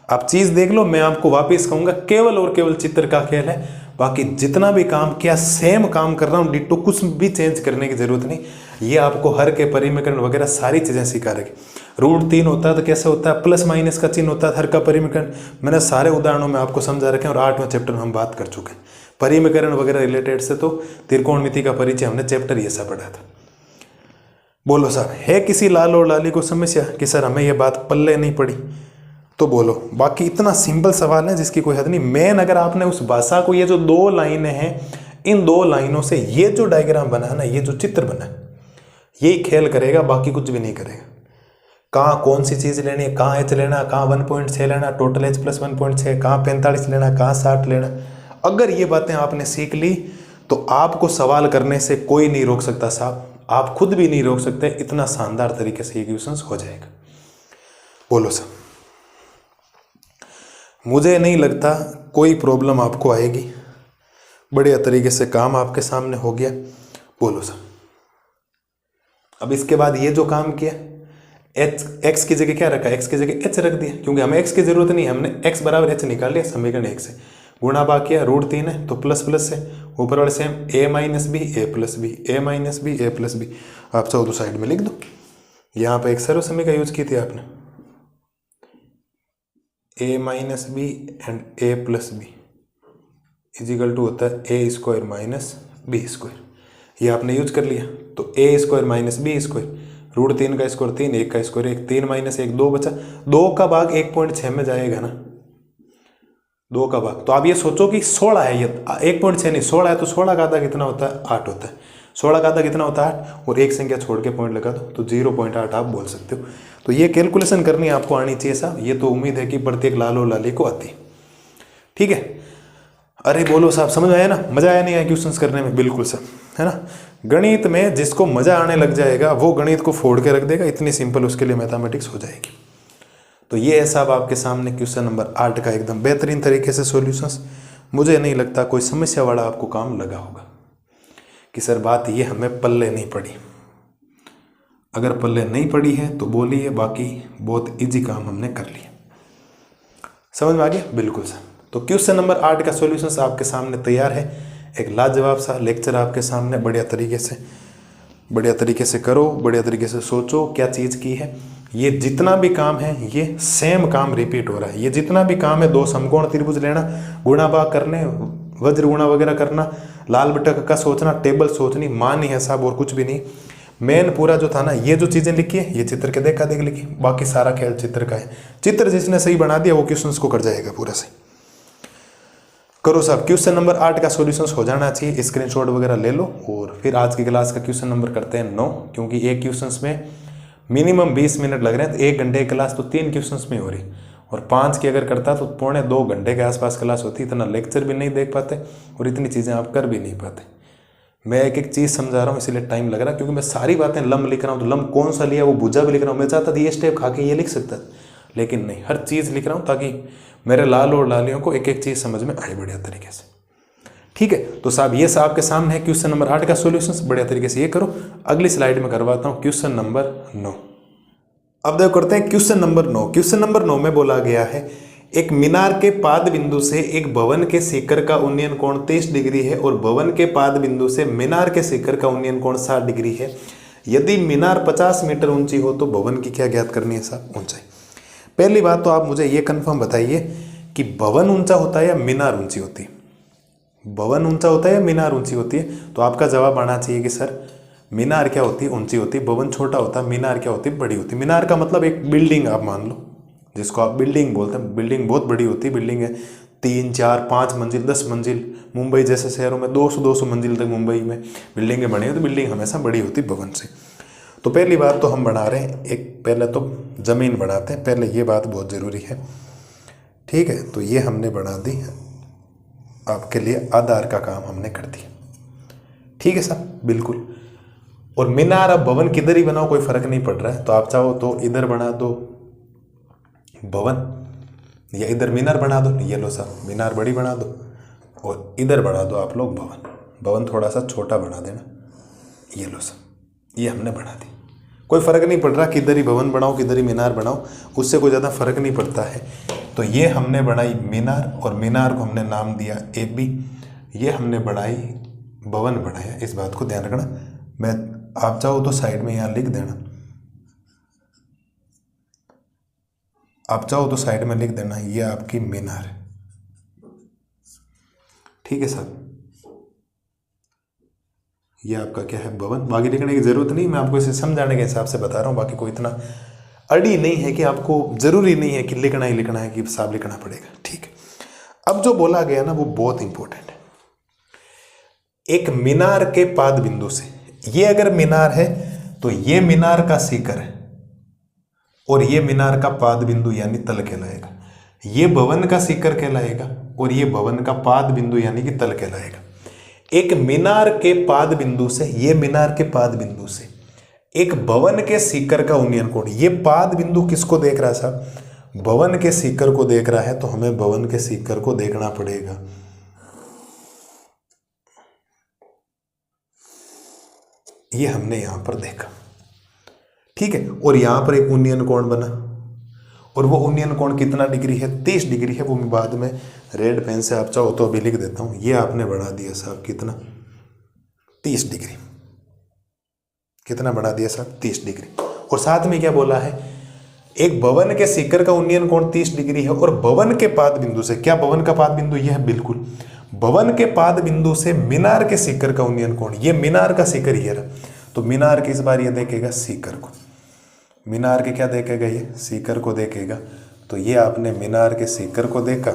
आप चीज़ देख लो, मैं आपको वापस कहूँगा केवल और केवल चित्र का खेल है, बाकी जितना भी काम किया सेम काम कर रहा हूँ, डिटो, कुछ भी चेंज करने की जरूरत नहीं। ये आपको हर के परिमेयकरण वगैरह सारी चीज़ें सिखा रही। √3 होता है तो कैसे होता है, प्लस माइनस का चिन्ह होता है हर का परिमेयकरण, मैंने सारे उदाहरणों में आपको समझा रखे हैं और 8वें चैप्टर में हम बात कर चुके हैं परिमेयकरण वगैरह रिलेटेड से। तो त्रिकोणमिति का परिचय हमने चैप्टर ये सा पढ़ा था। बोलो साहब, है किसी लाल और लाली को समस्या कि सर हमें ये बात पल्ले नहीं पड़ी? तो बोलो, बाकी इतना सिंपल सवाल है जिसकी कोई हद नहीं। मेन अगर आपने उस भाषा को, ये जो 2 लाइनें हैं, इन 2 लाइनों से ये जो डायग्राम बना है ना, ये जो चित्र बना है, यही खेल करेगा, बाकी कुछ भी नहीं करेगा। कहाँ कौन सी चीज़ लेनी है, कहाँ h लेना, कहाँ 1.6 लेना, टोटल h + 1.6, कहाँ 45 लेना, कहाँ 60 लेना। अगर ये बातें आपने सीख ली तो आपको सवाल करने से कोई नहीं रोक सकता साहब, आप खुद भी नहीं रोक सकते। इतना शानदार तरीके से ये क्वेश्चंस हो जाएगा। बोलो साहब, मुझे नहीं लगता कोई प्रॉब्लम आपको आएगी, बढ़िया तरीके से काम आपके सामने हो गया। बोलो साहब, अब इसके बाद ये जो काम किया, x की जगह क्या रखा, x की जगह h रख दिया, क्योंकि हमें x की जरूरत नहीं, हमने x बराबर h निकाल लिया समीकरण 1 से। गुणा भाग किया, √3 है तो प्लस प्लस है, ऊपर वाले same a - b a + b a - b a + b। आप चाहो तो साइड में लिख दो। यहाँ पे एक सर्व समय का यूज की थी आपने, a - b and a + b = होता है a² - b²। ये आपने यूज कर लिया, तो a² - b², √3 का स्क्वायर 3, 1 का स्क्वायर 1, 3 - 1 2 बचा, 2 का भाग 1.6 में जाएगा ना, 2 का भाग। तो आप ये सोचो कि 16 है, ये 1.6 नहीं 16 है, तो 16 का आधा कितना होता है 8 होता है। 16 का आधा कितना होता है 8, और एक संख्या छोड़ के पॉइंट लगा दो तो 0.8 आप बोल सकते हो। तो ये कैलकुलेशन करनी आपको आनी चाहिए साहब, ये तो उम्मीद है कि प्रत्येक लालो लाली को आती। ठीक है, अरे बोलो साहब, समझ आया ना, मजा आया नहीं आया क्वेश्चंस करने में? बिल्कुल सर, है ना। गणित में जिसको मजा आने लग जाएगा वो गणित को फोड़ के रख देगा, इतनी सिंपल उसके लिए मैथमेटिक्स हो जाएगी। तो ये है साहब आपके सामने क्वेश्चन नंबर 8 का एकदम बेहतरीन तरीके से सॉल्यूशंस। मुझे नहीं लगता कोई समस्या वाला आपको काम लगा होगा कि सर बात ये हमें पल्ले नहीं पड़ी। अगर पल्ले नहीं पड़ी है तो बोलिए, बाकी बहुत इजी काम हमने कर लिया। समझ में आ गया? बिल्कुल सर। तो क्वेश्चन नंबर 8 का सॉल्यूशंस आपके सामने तैयार है। एक लाजवाब सा लेक्चर आपके सामने, बढ़िया तरीके से करो, बढ़िया तरीके से सोचो क्या चीज़ की है। ये जितना भी काम है ये सेम काम रिपीट हो रहा है। ये जितना भी काम है, 2 समकोण त्रिभुज लेना, गुणा भाग करने, वज्र गुणा वगैरह करना, लाल बटक का सोचना, टेबल सोचनी, मान ही है साहब और कुछ भी नहीं। मेन पूरा जो था ना, ये जो चीज़ें लिखी है ये चित्र के देखा देख लिखी, बाकी सारा खेल चित्र का है। चित्र जिसने सही बना दिया वो क्वेश्चंस को कर जाएगा पूरा सही। करो साहब, क्वेश्चन नंबर 8 का सॉल्यूशंस हो जाना चाहिए, स्क्रीनशॉट वगैरह ले लो। और फिर आज की क्लास का क्वेश्चन नंबर करते हैं 9, क्योंकि एक क्वेश्चंस में मिनिमम 20 मिनट लग रहे हैं, तो 1 घंटे की क्लास तो 3 क्वेश्चंस में हो रही, और 5 की अगर करता तो पौने 2 घंटे के आसपास क्लास होती। इतना लेक्चर भी नहीं देख पाते और इतनी चीज़ें आप कर भी नहीं पाते। मैं एक एक चीज़ समझा रहा हूँ इसलिए टाइम लग रहा है, क्योंकि मैं सारी बातें लम लिख रहा हूँ, तो लम कौन सा लिया वो भुजा भी लिख रहा हूँ। मैं चाहता था ये स्टेप खा के ये लिख सकता था, लेकिन नहीं, हर चीज़ लिख रहा हूँ ताकि मेरे लाल और लालियों को एक एक चीज़ समझ में आए बढ़िया तरीके से। ठीक है, तो साहब ये साहब के सामने है क्वेश्चन नंबर 8 का सॉल्यूशंस, बढ़िया तरीके से ये करो। अगली स्लाइड में करवाता हूँ क्वेश्चन नंबर 9। अब देखो करते हैं क्वेश्चन नंबर 9। क्वेश्चन नंबर 9 में बोला गया है एक मीनार के पाद बिंदु से एक भवन के शिखर का उन्नयन कोण 30 डिग्री है और भवन के पाद बिंदु से मीनार के शिखर का उन्नयन कोण 60 डिग्री है। यदि मीनार 50 मीटर ऊंची हो तो भवन की क्या ज्ञात करनी है साहब? ऊंचाई। पहली बात तो आप मुझे ये कंफर्म बताइए कि भवन ऊंचा होता है या मीनार ऊंची होती है? भवन ऊंचा होता है या मीनार ऊंची होती है? तो आपका जवाब आना चाहिए कि सर मीनार क्या होती है? ऊंची होती है। भवन छोटा होता है, मीनार क्या होती है? बड़ी होती है। मीनार का मतलब एक बिल्डिंग आप मान लो, जिसको आप बिल्डिंग बोलते हैं। बिल्डिंग बहुत बड़ी होती है, बिल्डिंग है 3, 4, 5 मंजिल, 10 मंजिल। मुंबई जैसे शहरों में 200 मंजिल तक मुंबई में बिल्डिंगें बनी है, तो बिल्डिंग हमेशा बड़ी होती है भवन से। तो पहली बात तो हम बना रहे हैं, एक पहले तो ज़मीन बनाते हैं, पहले ये बात बहुत ज़रूरी है। ठीक है, तो ये हमने बना दी, आपके लिए आधार का काम हमने कर दिया। ठीक है साहब, बिल्कुल। और मीनार अब भवन किधर ही बनाओ कोई फर्क नहीं पड़ रहा है, तो आप चाहो तो इधर बना दो भवन या इधर मीनार बना दो। ये लो साहब, मीनार बड़ी बना दो और इधर बना दो आप लोग भवन। भवन थोड़ा सा छोटा बना देना। ये लो साहब, ये हमने बना दी। कोई फ़र्क नहीं पड़ रहा किधर ही भवन बनाओ किधर ही मीनार बनाओ, उससे कोई ज़्यादा फर्क नहीं पड़ता है। तो ये हमने बनाई मीनार और मीनार को हमने नाम दिया AB। ये हमने बनाई भवन बनाया, इस बात को ध्यान रखना। मैं आप चाहो तो साइड में यहाँ लिख देना, आप चाहो तो साइड में लिख देना, ये आपकी मीनार है। ठीक है साहब, ये आपका क्या है? भवन। बाकी लिखने की जरूरत नहीं, मैं आपको इसे समझाने के हिसाब से बता रहा हूँ। बाकी कोई इतना अड़ी नहीं है कि आपको जरूरी नहीं है कि लिखना ही लिखना है, कि साहब लिखना पड़ेगा। ठीक है, अब जो बोला गया ना वो बहुत इंपॉर्टेंट है। एक मीनार के पाद बिंदु से, ये अगर मीनार है तो ये मीनार का शिखर है और ये मीनार का पाद बिंदु यानी तल कहलाएगा। ये भवन का शिखर कहलाएगा और ये भवन का पाद बिंदु यानी कि तल कहलाएगा। एक मीनार के पाद बिंदु से, ये मीनार के पाद बिंदु से एक भवन के शिखर का उन्नयन कोण, ये पाद बिंदु किसको देख रहा है साहब? भवन के शिखर को देख रहा है, तो हमें भवन के शिखर को देखना पड़ेगा। ये हमने यहां पर देखा। ठीक है, और यहां पर एक उन्नयन कोण बना और वो उन्नयन कोण कितना डिग्री है? 30 डिग्री है। वो मैं बाद में रेड पेन से आप चाहो तो अभी लिख देता हूं। ये आपने बढ़ा दिया साहब कितना? 30 डिग्री। कितना बढ़ा दिया साहब? 30 डिग्री। और साथ में क्या बोला है? एक भवन के शिखर का उन्नयन कोण 30 डिग्री है और भवन के पाद बिंदु से, क्या भवन का पाद बिंदु यह है? बिल्कुल। भवन के पाद बिंदु से मीनार के शिखर का उन्नयन कोण, ये मीनार का शिखर ये रहा, तो मीनार की इस बार ये देखेगा शिखर को। मीनार के क्या देखेगा? ये शिखर को देखेगा। तो ये आपने मीनार के शिखर को देखा,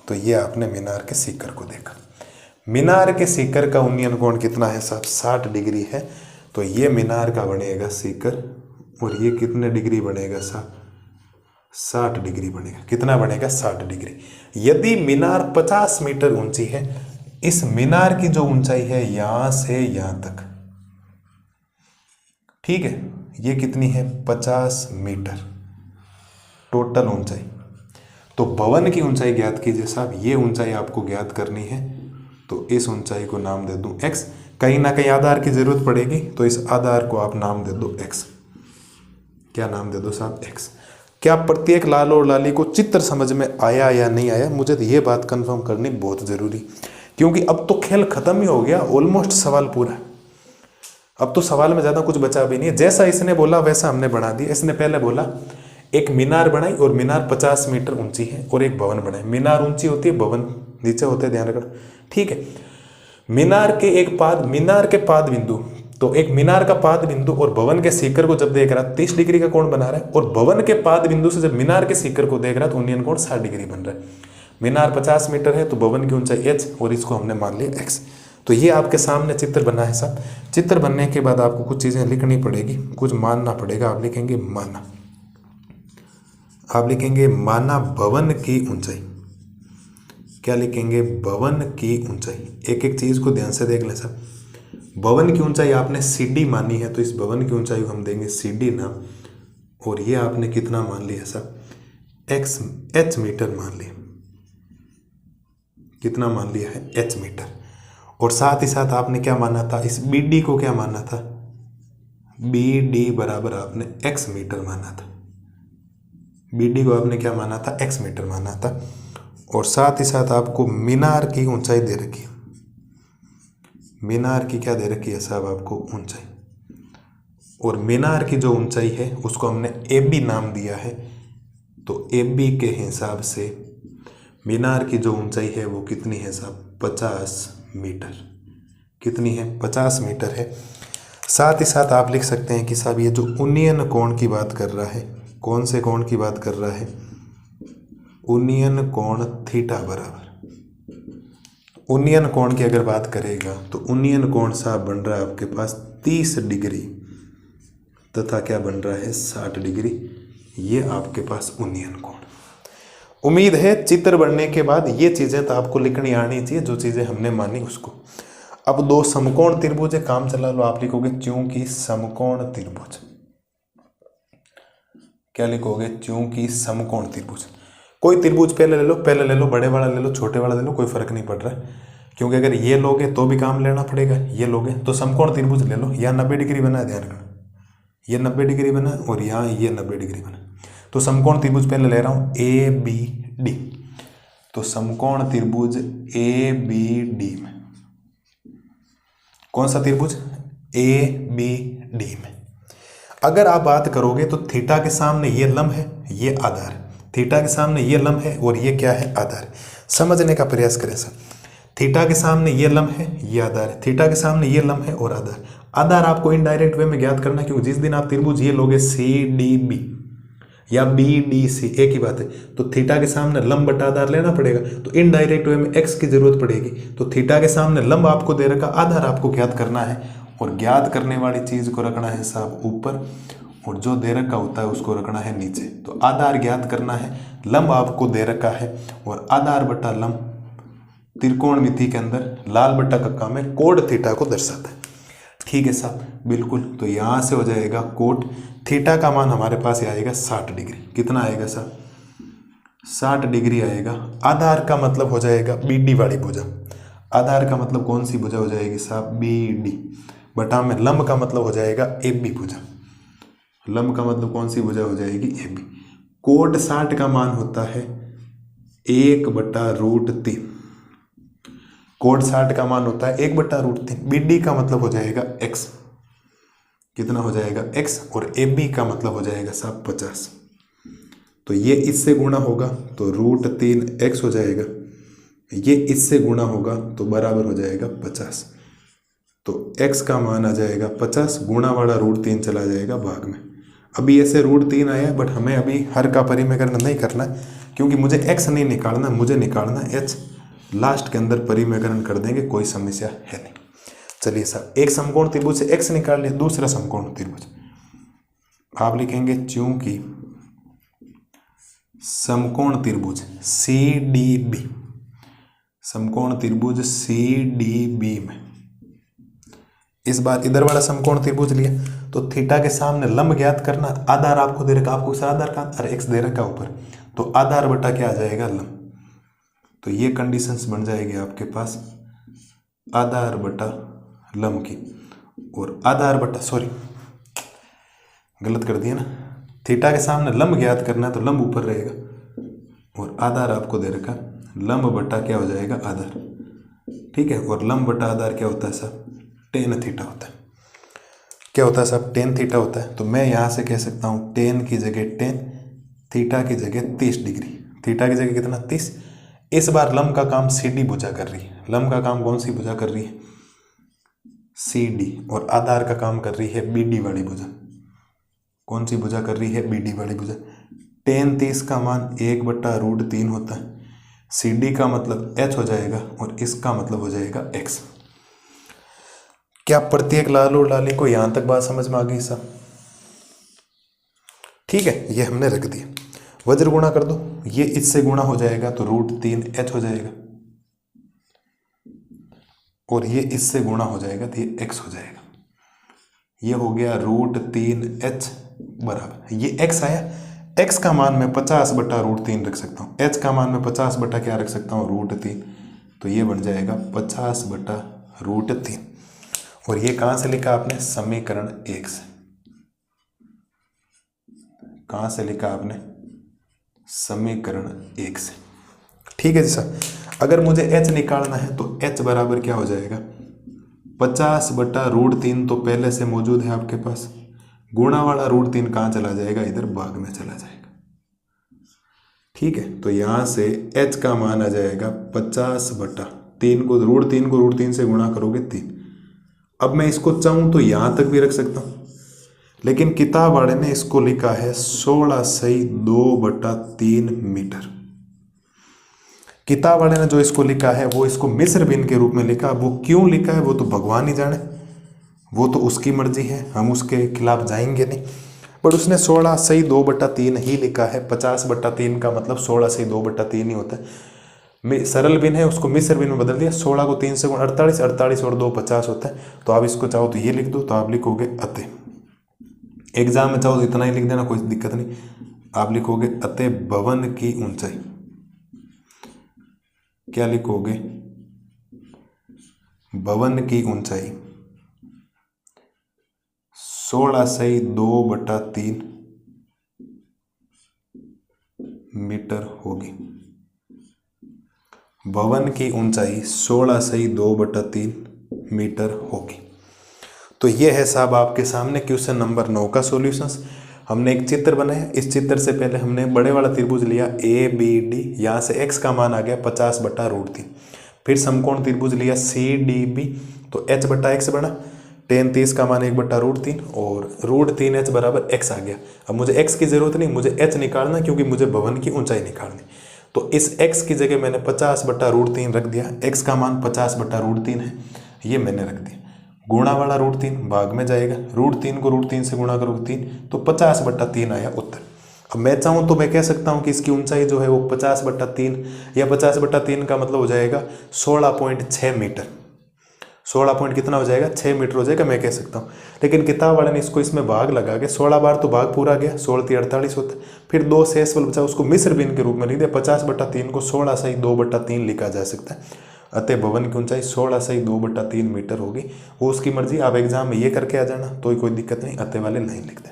तो ये आपने मीनार के शिखर को देखा। मीनार के शिखर का उन्नयन कोण कितना है साहब? 60 डिग्री है। तो ये मीनार का बनेगा शिखर और ये कितने डिग्री बनेगा साहब? 60 डिग्री बनेगा। कितना बनेगा? 60 डिग्री। यदि मीनार 50 मीटर ऊंची है, इस मीनार की जो ऊंचाई है यहां से यहां तक, ठीक है, ये कितनी है? 50 मीटर टोटल ऊंचाई। तो भवन की ऊंचाई ज्ञात कीजिए साहब। ये ऊंचाई आपको ज्ञात करनी है, तो इस ऊंचाई को नाम दे दूं x। कहीं ना कहीं आधार की जरूरत पड़ेगी, तो इस आधार को आप नाम दे दो x। क्या नाम दे दो साहब? x। क्या प्रत्येक लाल और लाली को चित्र समझ में आया या नहीं आया? मुझे तो ये बात कंफर्म करनी बहुत जरूरी, क्योंकि अब तो खेल खत्म ही हो गया, ऑलमोस्ट सवाल पूरा। अब तो सवाल में ज्यादा कुछ बचा भी नहीं है। जैसा इसने बोला वैसा हमने बना दिया। इसने पहले बोला एक मीनार बनाई और मीनार 50 मीटर ऊंची है और एक भवन बनाए। मीनार ऊंची होती है, भवन नीचे होते हैं, ध्यान रखना। ठीक है, मीनार के पाद बिंदु, तो एक मीनार का पाद बिंदु और भवन के शिखर को जब देख रहा है 30 डिग्री का कोण बना रहा है, और भवन के पाद बिंदु से जब मीनार के शिखर को देख रहा है तो उन्नयन कोण 60 डिग्री बन रहा है। मीनार 50 मीटर है तो भवन की ऊंचाई h और इसको हमने मान लिया x। तो ये आपके सामने चित्र बना है साहब। चित्र बनने के बाद आपको कुछ चीज़ें लिखनी पड़ेगी, कुछ मानना पड़ेगा। आप लिखेंगे माना भवन की ऊंचाई। क्या लिखेंगे? भवन की ऊंचाई। एक एक चीज़ को ध्यान से देख लें साहब। भवन की ऊंचाई आपने CD मानी है तो इस भवन की ऊंचाई को हम देंगे CD नाम, और ये आपने कितना मान लिया साहब? h मीटर मान लिया। कितना मान लिया है? h metre. और साथ ही साथ आपने क्या माना था? इस BD को क्या माना था? BD बराबर आपने x मीटर माना था। BD को आपने क्या माना था? x मीटर माना था। और साथ ही साथ आपको मीनार की ऊंचाई दे रखी है। मीनार की क्या दे रखी है साहब? आपको ऊंचाई। और मीनार की जो ऊंचाई है उसको हमने AB नाम दिया है। तो AB के हिसाब से मीनार की जो ऊंचाई है वो कितनी है साहब? 50 मीटर। कितनी है? 50 मीटर है। साथ ही साथ आप लिख सकते हैं कि साहब ये जो उन्नयन कोण की बात कर रहा है, कौन से कोण की बात कर रहा है? उन्नयन कोण थीटा बराबर। उन्नयन कोण की अगर बात करेगा तो उन्नयन कोण साहब बन रहा है आपके पास 30 डिग्री तथा क्या बन रहा है? 60 डिग्री। ये आपके पास उन्नयन कोण। उम्मीद है चित्र बनने के बाद ये चीज़ें तो आपको लिखनी आनी चाहिए, जो चीज़ें हमने मानी उसको। अब दो समकोण त्रिभुज है, काम चला लो। आप लिखोगे चूंकि समकोण त्रिभुज। क्या लिखोगे? चूंकि समकोण त्रिभुज। कोई त्रिभुज पहले ले लो, बड़े वाला ले लो, छोटे वाला ले लो, कोई फर्क नहीं पड़ रहा है, क्योंकि अगर ये लोगे तो भी काम लेना पड़ेगा, ये लोगे तो समकोण त्रिभुज ले लो। यहाँ 90 डिग्री बना है, ध्यान रखना, ये 90 डिग्री बना और यहाँ ये 90 डिग्री बना। तो समकोण त्रिभुज पहले ले रहा हूँ ABD। तो समकोण त्रिभुज ABD में कौन सा त्रिभुज? ABD में अगर आप बात करोगे तो थीटा के सामने ये लंब है, ये आधार। थीटा के सामने ये लंब है और ये क्या है? आधार। समझने का प्रयास करें सर। थीटा के सामने ये लंब है, ये आधार है। थीटा के सामने ये लंब है और आधार। आधार आपको इनडायरेक्ट वे में ज्ञात करना है, क्योंकि जिस दिन आप त्रिभुज ये लोगे CDB या BDC, एक ही बात है। तो थीटा के सामने लंब बटा आधार लेना पड़ेगा, तो इनडायरेक्ट वे में x की जरूरत पड़ेगी। तो थीटा के सामने लंब आपको दे रखा, आधार आपको ज्ञात करना है, और ज्ञात करने वाली चीज को रखना है साहब ऊपर, और जो दे रखा होता है उसको रखना है नीचे। तो आधार ज्ञात करना है, लंब आपको दे रखा है, और आधार बटा लंब त्रिकोणमिति के अंदर लाल बट्टा का काम है, कोड थीटा को दर्शाता है। ठीक है साहब, बिल्कुल। तो यहाँ से हो जाएगा कोट थीटा का मान हमारे पास आएगा 60 डिग्री। कितना आएगा साहब? 60 डिग्री आएगा। आधार का मतलब हो जाएगा BD वाली भुजा। आधार का मतलब कौन सी भुजा हो जाएगी साहब? BD बटा में लंब का मतलब हो जाएगा AB भुजा। लंब का मतलब कौन सी भुजा हो जाएगी? AB। कोट 60 का मान होता है 1/√3। कोट 60 का मान होता है 1/√3। BD का मतलब हो जाएगा x। कितना हो जाएगा? x। और AB का मतलब हो जाएगा साहब 50। तो ये इससे गुणा होगा तो √3x हो जाएगा, ये इससे गुणा होगा तो बराबर हो जाएगा 50। तो x का मान आ जाएगा 50, गुणा वाला √3 चला जाएगा भाग में। अभी ऐसे √3 आया, बट हमें अभी हर का परिमेयकरण नहीं करना है, क्योंकि मुझे x नहीं निकालना, मुझे निकालना h। लास्ट के अंदर परिमेयकरण कर देंगे, कोई समस्या है नहीं। चलिए साहब, एक समकोण त्रिभुज से x निकाल लिया, दूसरा समकोण त्रिभुज आप लिखेंगे चूंकि समकोण त्रिभुज CDB, समकोण त्रिभुज CDB में इस बार इधर वाला समकोण त्रिभुज लिया, तो थीटा के सामने लंब ज्ञात करना। आधार आपको दे रखा, आपको आधार का अरे x दे रखा ऊपर, तो आधार बटा क्या आ जाएगा? लंब। तो ये कंडीशंस बन जाएगी आपके पास आधार बटा लंब की, और आधार बटा, सॉरी गलत कर दिया ना, थीटा के सामने लंब ज्ञात करना है तो लंब ऊपर रहेगा, और आधार आपको दे रखा, लंब बटा क्या हो जाएगा? आधार। ठीक है, और लंब बटा आधार क्या होता है साहब? tan थीटा होता है। क्या होता है साहब? tan थीटा होता है। तो मैं यहाँ से कह सकता हूँ tan की जगह tan, थीटा की जगह 30 डिग्री। थीटा की जगह कितना? 30। इस बार लंब का काम CD भुजा कर रही है। लंब का काम कौन सी भुजा कर रही है? CD। और आधार का काम कर रही है BD वाली भुजा। कौन सी भुजा कर रही है? BD वाली भुजा। tan 30 का मान 1/√3 होता है। CD का मतलब H हो जाएगा और इसका मतलब हो जाएगा X। क्या प्रत्येक लाल और लाली को यहां तक बात समझ में आ गई सब? ठीक है, ये हमने रख दिया। वज्र गुणा कर दो, ये इससे गुणा हो जाएगा तो √3H हो जाएगा और ये इससे गुणा हो जाएगा तो ये X हो जाएगा। ये हो गया √3H बराबर, ये X आया। X का मान मैं 50/√3 रख सकता हूँ, H का मान मैं 50 बटा क्या रख सकता हूँ, √3, तो ये बन जाएगा 50/√3। और ये कहाँ से लिखा आपने, समीकरण 1 से। कहाँ से लिखा आपने, समीकरण 1 से। ठीक है जी सर। अगर मुझे H निकालना है तो H बराबर क्या हो जाएगा, 50/√3 तो पहले से मौजूद है आपके पास, गुणा वाला √3 कहाँ चला जाएगा, इधर भाग में चला जाएगा। ठीक है, तो यहाँ से H का मान आ जाएगा 50/3 को √3 से गुणा करोगे 3। अब मैं इसको चाहूँ तो यहाँ तक भी रख सकता हूँ, लेकिन किताब वाले ने इसको लिखा है 16/2/3 मीटर। किताब वाले ने जो इसको लिखा है वो इसको मिस्र बिन के रूप में लिखा। वो क्यों लिखा है वो तो भगवान ही जाने, वो तो उसकी मर्जी है, हम उसके खिलाफ जाएंगे नहीं। बट उसने 16/2/3 ही लिखा है। 50/3 का मतलब 16/2/3 ही होता है। सरल बिन है, उसको मिस्र बिन में बदल दिया। 16 को 3 से 48, 48 और 2 50 होता है। तो आप इसको चाहो तो ये लिख दो, तो आप लिखोगे अतः। एग्जाम में चाहो तो इतना ही लिख देना, कोई दिक्कत नहीं। आप लिखोगे अतः भवन की ऊंचाई, क्या लिखोगे, भवन की ऊंचाई 16/2/3 मीटर होगी। भवन की ऊंचाई 16/2/3 मीटर होगी। तो ये है साहब आपके सामने क्वेश्चन नंबर 9 का सॉल्यूशंस। हमने एक चित्र बनाया। इस चित्र से पहले हमने बड़े वाला त्रिभुज लिया ABD, यहाँ से x का मान आ गया 50/√3। फिर समकोण त्रिभुज लिया CDB, तो h/x बना, tan 30 का मान 1/√3 और √3h बराबर x आ गया। अब मुझे x की जरूरत नहीं, मुझे h निकालना, क्योंकि मुझे भवन की ऊंचाई निकालनी। तो इस x की जगह मैंने 50/√3 रख दिया। x का मान 50/√3 है, ये मैंने रख दिया। गुणा वाला √3 भाग में जाएगा, √3 को √3 से गुणा करोगे 3, तो 50/3 आया उत्तर। अब मैं चाहूँ तो मैं कह सकता हूँ कि इसकी ऊंचाई जो है वो 50/3 या 50/3 का मतलब हो जाएगा 16.6 मीटर। 16 पॉइंट कितना हो जाएगा, 6 मीटर हो जाएगा, मैं कह सकता हूँ। लेकिन किताब वाले ने इसको इसमें भाग लगा के 16 बार तो भाग पूरा गया, 16 48 होता है। फिर 2 शेष बचा, उसको मिस्र बिन के रूप में लिख दिया। 50/3 को 16/2/3 लिखा जा सकता है। अतः भवन की ऊंचाई 16/2/3 मीटर होगी। वो उसकी मर्जी, आप एग्जाम में ये करके आ जाना तो कोई दिक्कत नहीं, अतः वाले नहीं लिख देना।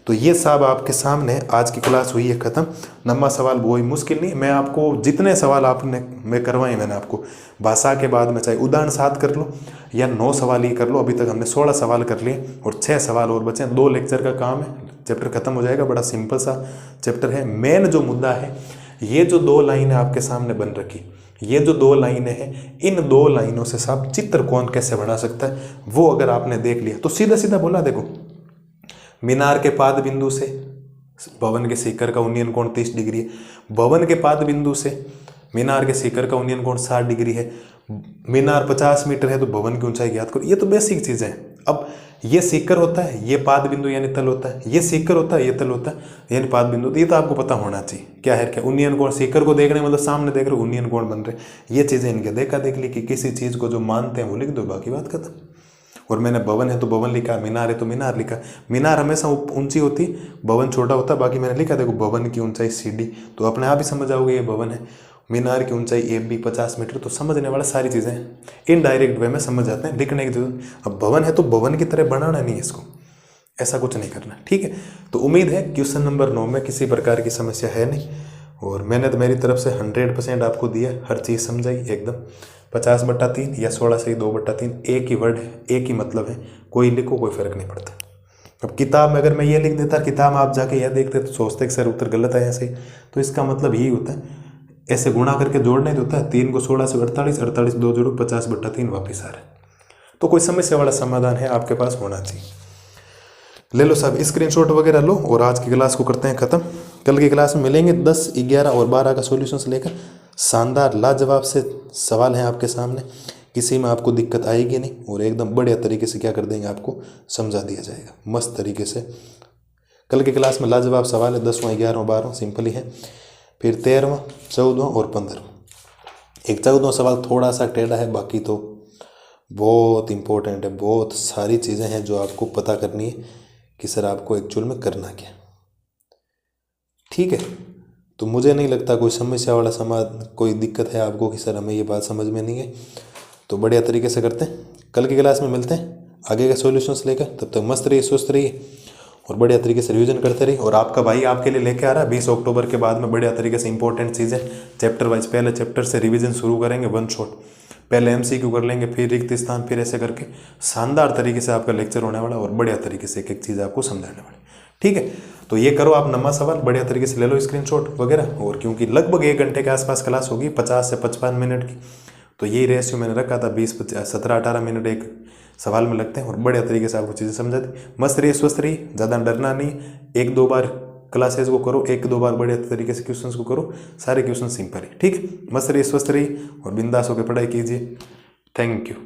तो ये साहब आपके सामने आज की क्लास हुई है ख़त्म। नंबर सवाल वही मुश्किल नहीं, मैं आपको जितने सवाल आपने मैं करवाए, मैंने आपको भाषा के बाद में चाहे उदाहरण 7 कर लो या 9 सवाल ही कर लो। अभी तक हमने 16 सवाल कर लिए और 6 सवाल और बचे हैं। 2 लेक्चर का काम है, चैप्टर खत्म हो जाएगा। बड़ा सिंपल सा चैप्टर है। मेन जो मुद्दा है, ये जो 2 लाइनें आपके सामने बन रखी, ये जो 2 लाइनें हैं, इन 2 लाइनों से साहब चित्र कौन कैसे बना सकता है, वो अगर आपने देख लिया तो सीधा सीधा बोला। देखो, मीनार के पाद बिंदु से भवन के शिखर का उन्नयन कोण 30 डिग्री है। भवन के पाद बिंदु से मीनार के शिखर का उन्नयन कोण 60 डिग्री है। मीनार 50 मीटर है तो भवन की ऊंचाई ज्ञात करो। ये तो बेसिक चीजें हैं। अब ये शिखर होता है, ये पाद बिंदु यानी तल होता है, ये शिखर होता है, ये तल होता है यानी पाद बिंदु। ये तो आपको पता होना चाहिए क्या है क्या। उन्नयन कोण, शिखर को देख रहे मतलब सामने देख रहे हो, उन्नयन कोण बन रहे। ये चीजें इनके देखा देख ली कि किसी चीज को जो मानते हैं वो लिख दो, बाकी बात खत्म। और मैंने भवन है तो भवन लिखा, मीनार है तो मीनार लिखा। मीनार हमेशा ऊंची होती, भवन छोटा होता। बाकी मैंने लिखा देखो, भवन की ऊंचाई CD, तो अपने आप ही समझ आओगे ये भवन है। मीनार की ऊंचाई AB 50 मीटर। तो समझने वाला सारी चीज़ें इनडायरेक्ट वे में समझ जाते हैं, लिखने की जरूरत। अब भवन है तो भवन की तरह बनाना नहीं है इसको, ऐसा कुछ नहीं करना। ठीक है, तो उम्मीद है क्वेश्चन नंबर 9 में किसी प्रकार की समस्या है नहीं। और मैंने तो मेरी तरफ से 100% आपको दिया, हर चीज़ समझाई एकदम। 50/3 या 16/2/3 एक ही वर्ड है, एक ही मतलब है। कोई लिखो, कोई फर्क नहीं पड़ता। अब किताब में अगर मैं ये लिख देता, किताब में आप जाके यह देखते तो सोचते कि सर उत्तर गलत है ऐसे, तो इसका मतलब यही होता है, ऐसे गुणा करके जोड़ना ही होता है। 3 को 16 से 48, 48 2 जोड़ो 50/3 वापिस आ रहा है। तो कोई समस्या वाला समाधान है आपके पास होना चाहिए। ले लो साहब स्क्रीनशॉट वगैरह लो और आज की क्लास को करते हैं ख़त्म। कल की क्लास में मिलेंगे 10, 11 और 12 का सॉल्यूशंस लेकर। शानदार लाजवाब से सवाल हैं आपके सामने, किसी में आपको दिक्कत आएगी नहीं और एकदम बढ़िया तरीके से क्या कर देंगे, आपको समझा दिया जाएगा मस्त तरीके से। कल की क्लास में लाजवाब सवाल है 10वां 11वां 12वां सिंपल ही है, फिर 13वां 14वां और 15वां। एक 14वां सवाल थोड़ा सा टेढ़ा है, बाकी तो बहुत इंपॉर्टेंट है, बहुत सारी चीज़ें हैं जो आपको पता करनी है कि सर आपको एक्चुअल में करना क्या। ठीक है, तो मुझे नहीं लगता कोई समस्या वाला कोई दिक्कत है आपको कि सर हमें ये बात समझ में नहीं है, तो बढ़िया तरीके से करते हैं। कल की क्लास में मिलते हैं आगे का सॉल्यूशंस लेकर, तब तक मस्त रहिए, स्वस्थ रहिए और बढ़िया तरीके से रिवीजन करते रहिए। और आपका भाई आपके लिए लेके आ रहा है 20 अक्टूबर के बाद में बढ़िया तरीके से इंपॉर्टेंट चीज़ें चैप्टर वाइज, पहले चैप्टर से रिवीजन शुरू करेंगे, वन शॉट, पहले MCQ कर लेंगे, फिर रिक्त स्थान, फिर ऐसे करके शानदार तरीके से आपका लेक्चर होने वाला और बढ़िया तरीके से एक एक चीज़ आपको समझाने वाली। ठीक है, तो ये करो आप नंबर सवाल, बढ़िया तरीके से ले लो स्क्रीनशॉट वगैरह। और क्योंकि लगभग 1 घंटे के आसपास क्लास होगी, 50 से 55 मिनट की, तो यही रेशियो मैंने रखा था, 17-18 मिनट एक सवाल में लगते हैं और बढ़िया तरीके से आपको चीज़ें समझा दी। मस्त रहिए, स्वस्थ रहिए, ज़्यादा डरना नहीं, 1-2 बार क्लासेस को करो, 1-2 बार बढ़िया तरीके से क्वेश्चंस को करो, सारे क्वेश्चन सिंपल है। ठीक है, मस्त रहिए, स्वस्थ रहिए और बिंदास होकर पढ़ाई कीजिए। Thank you.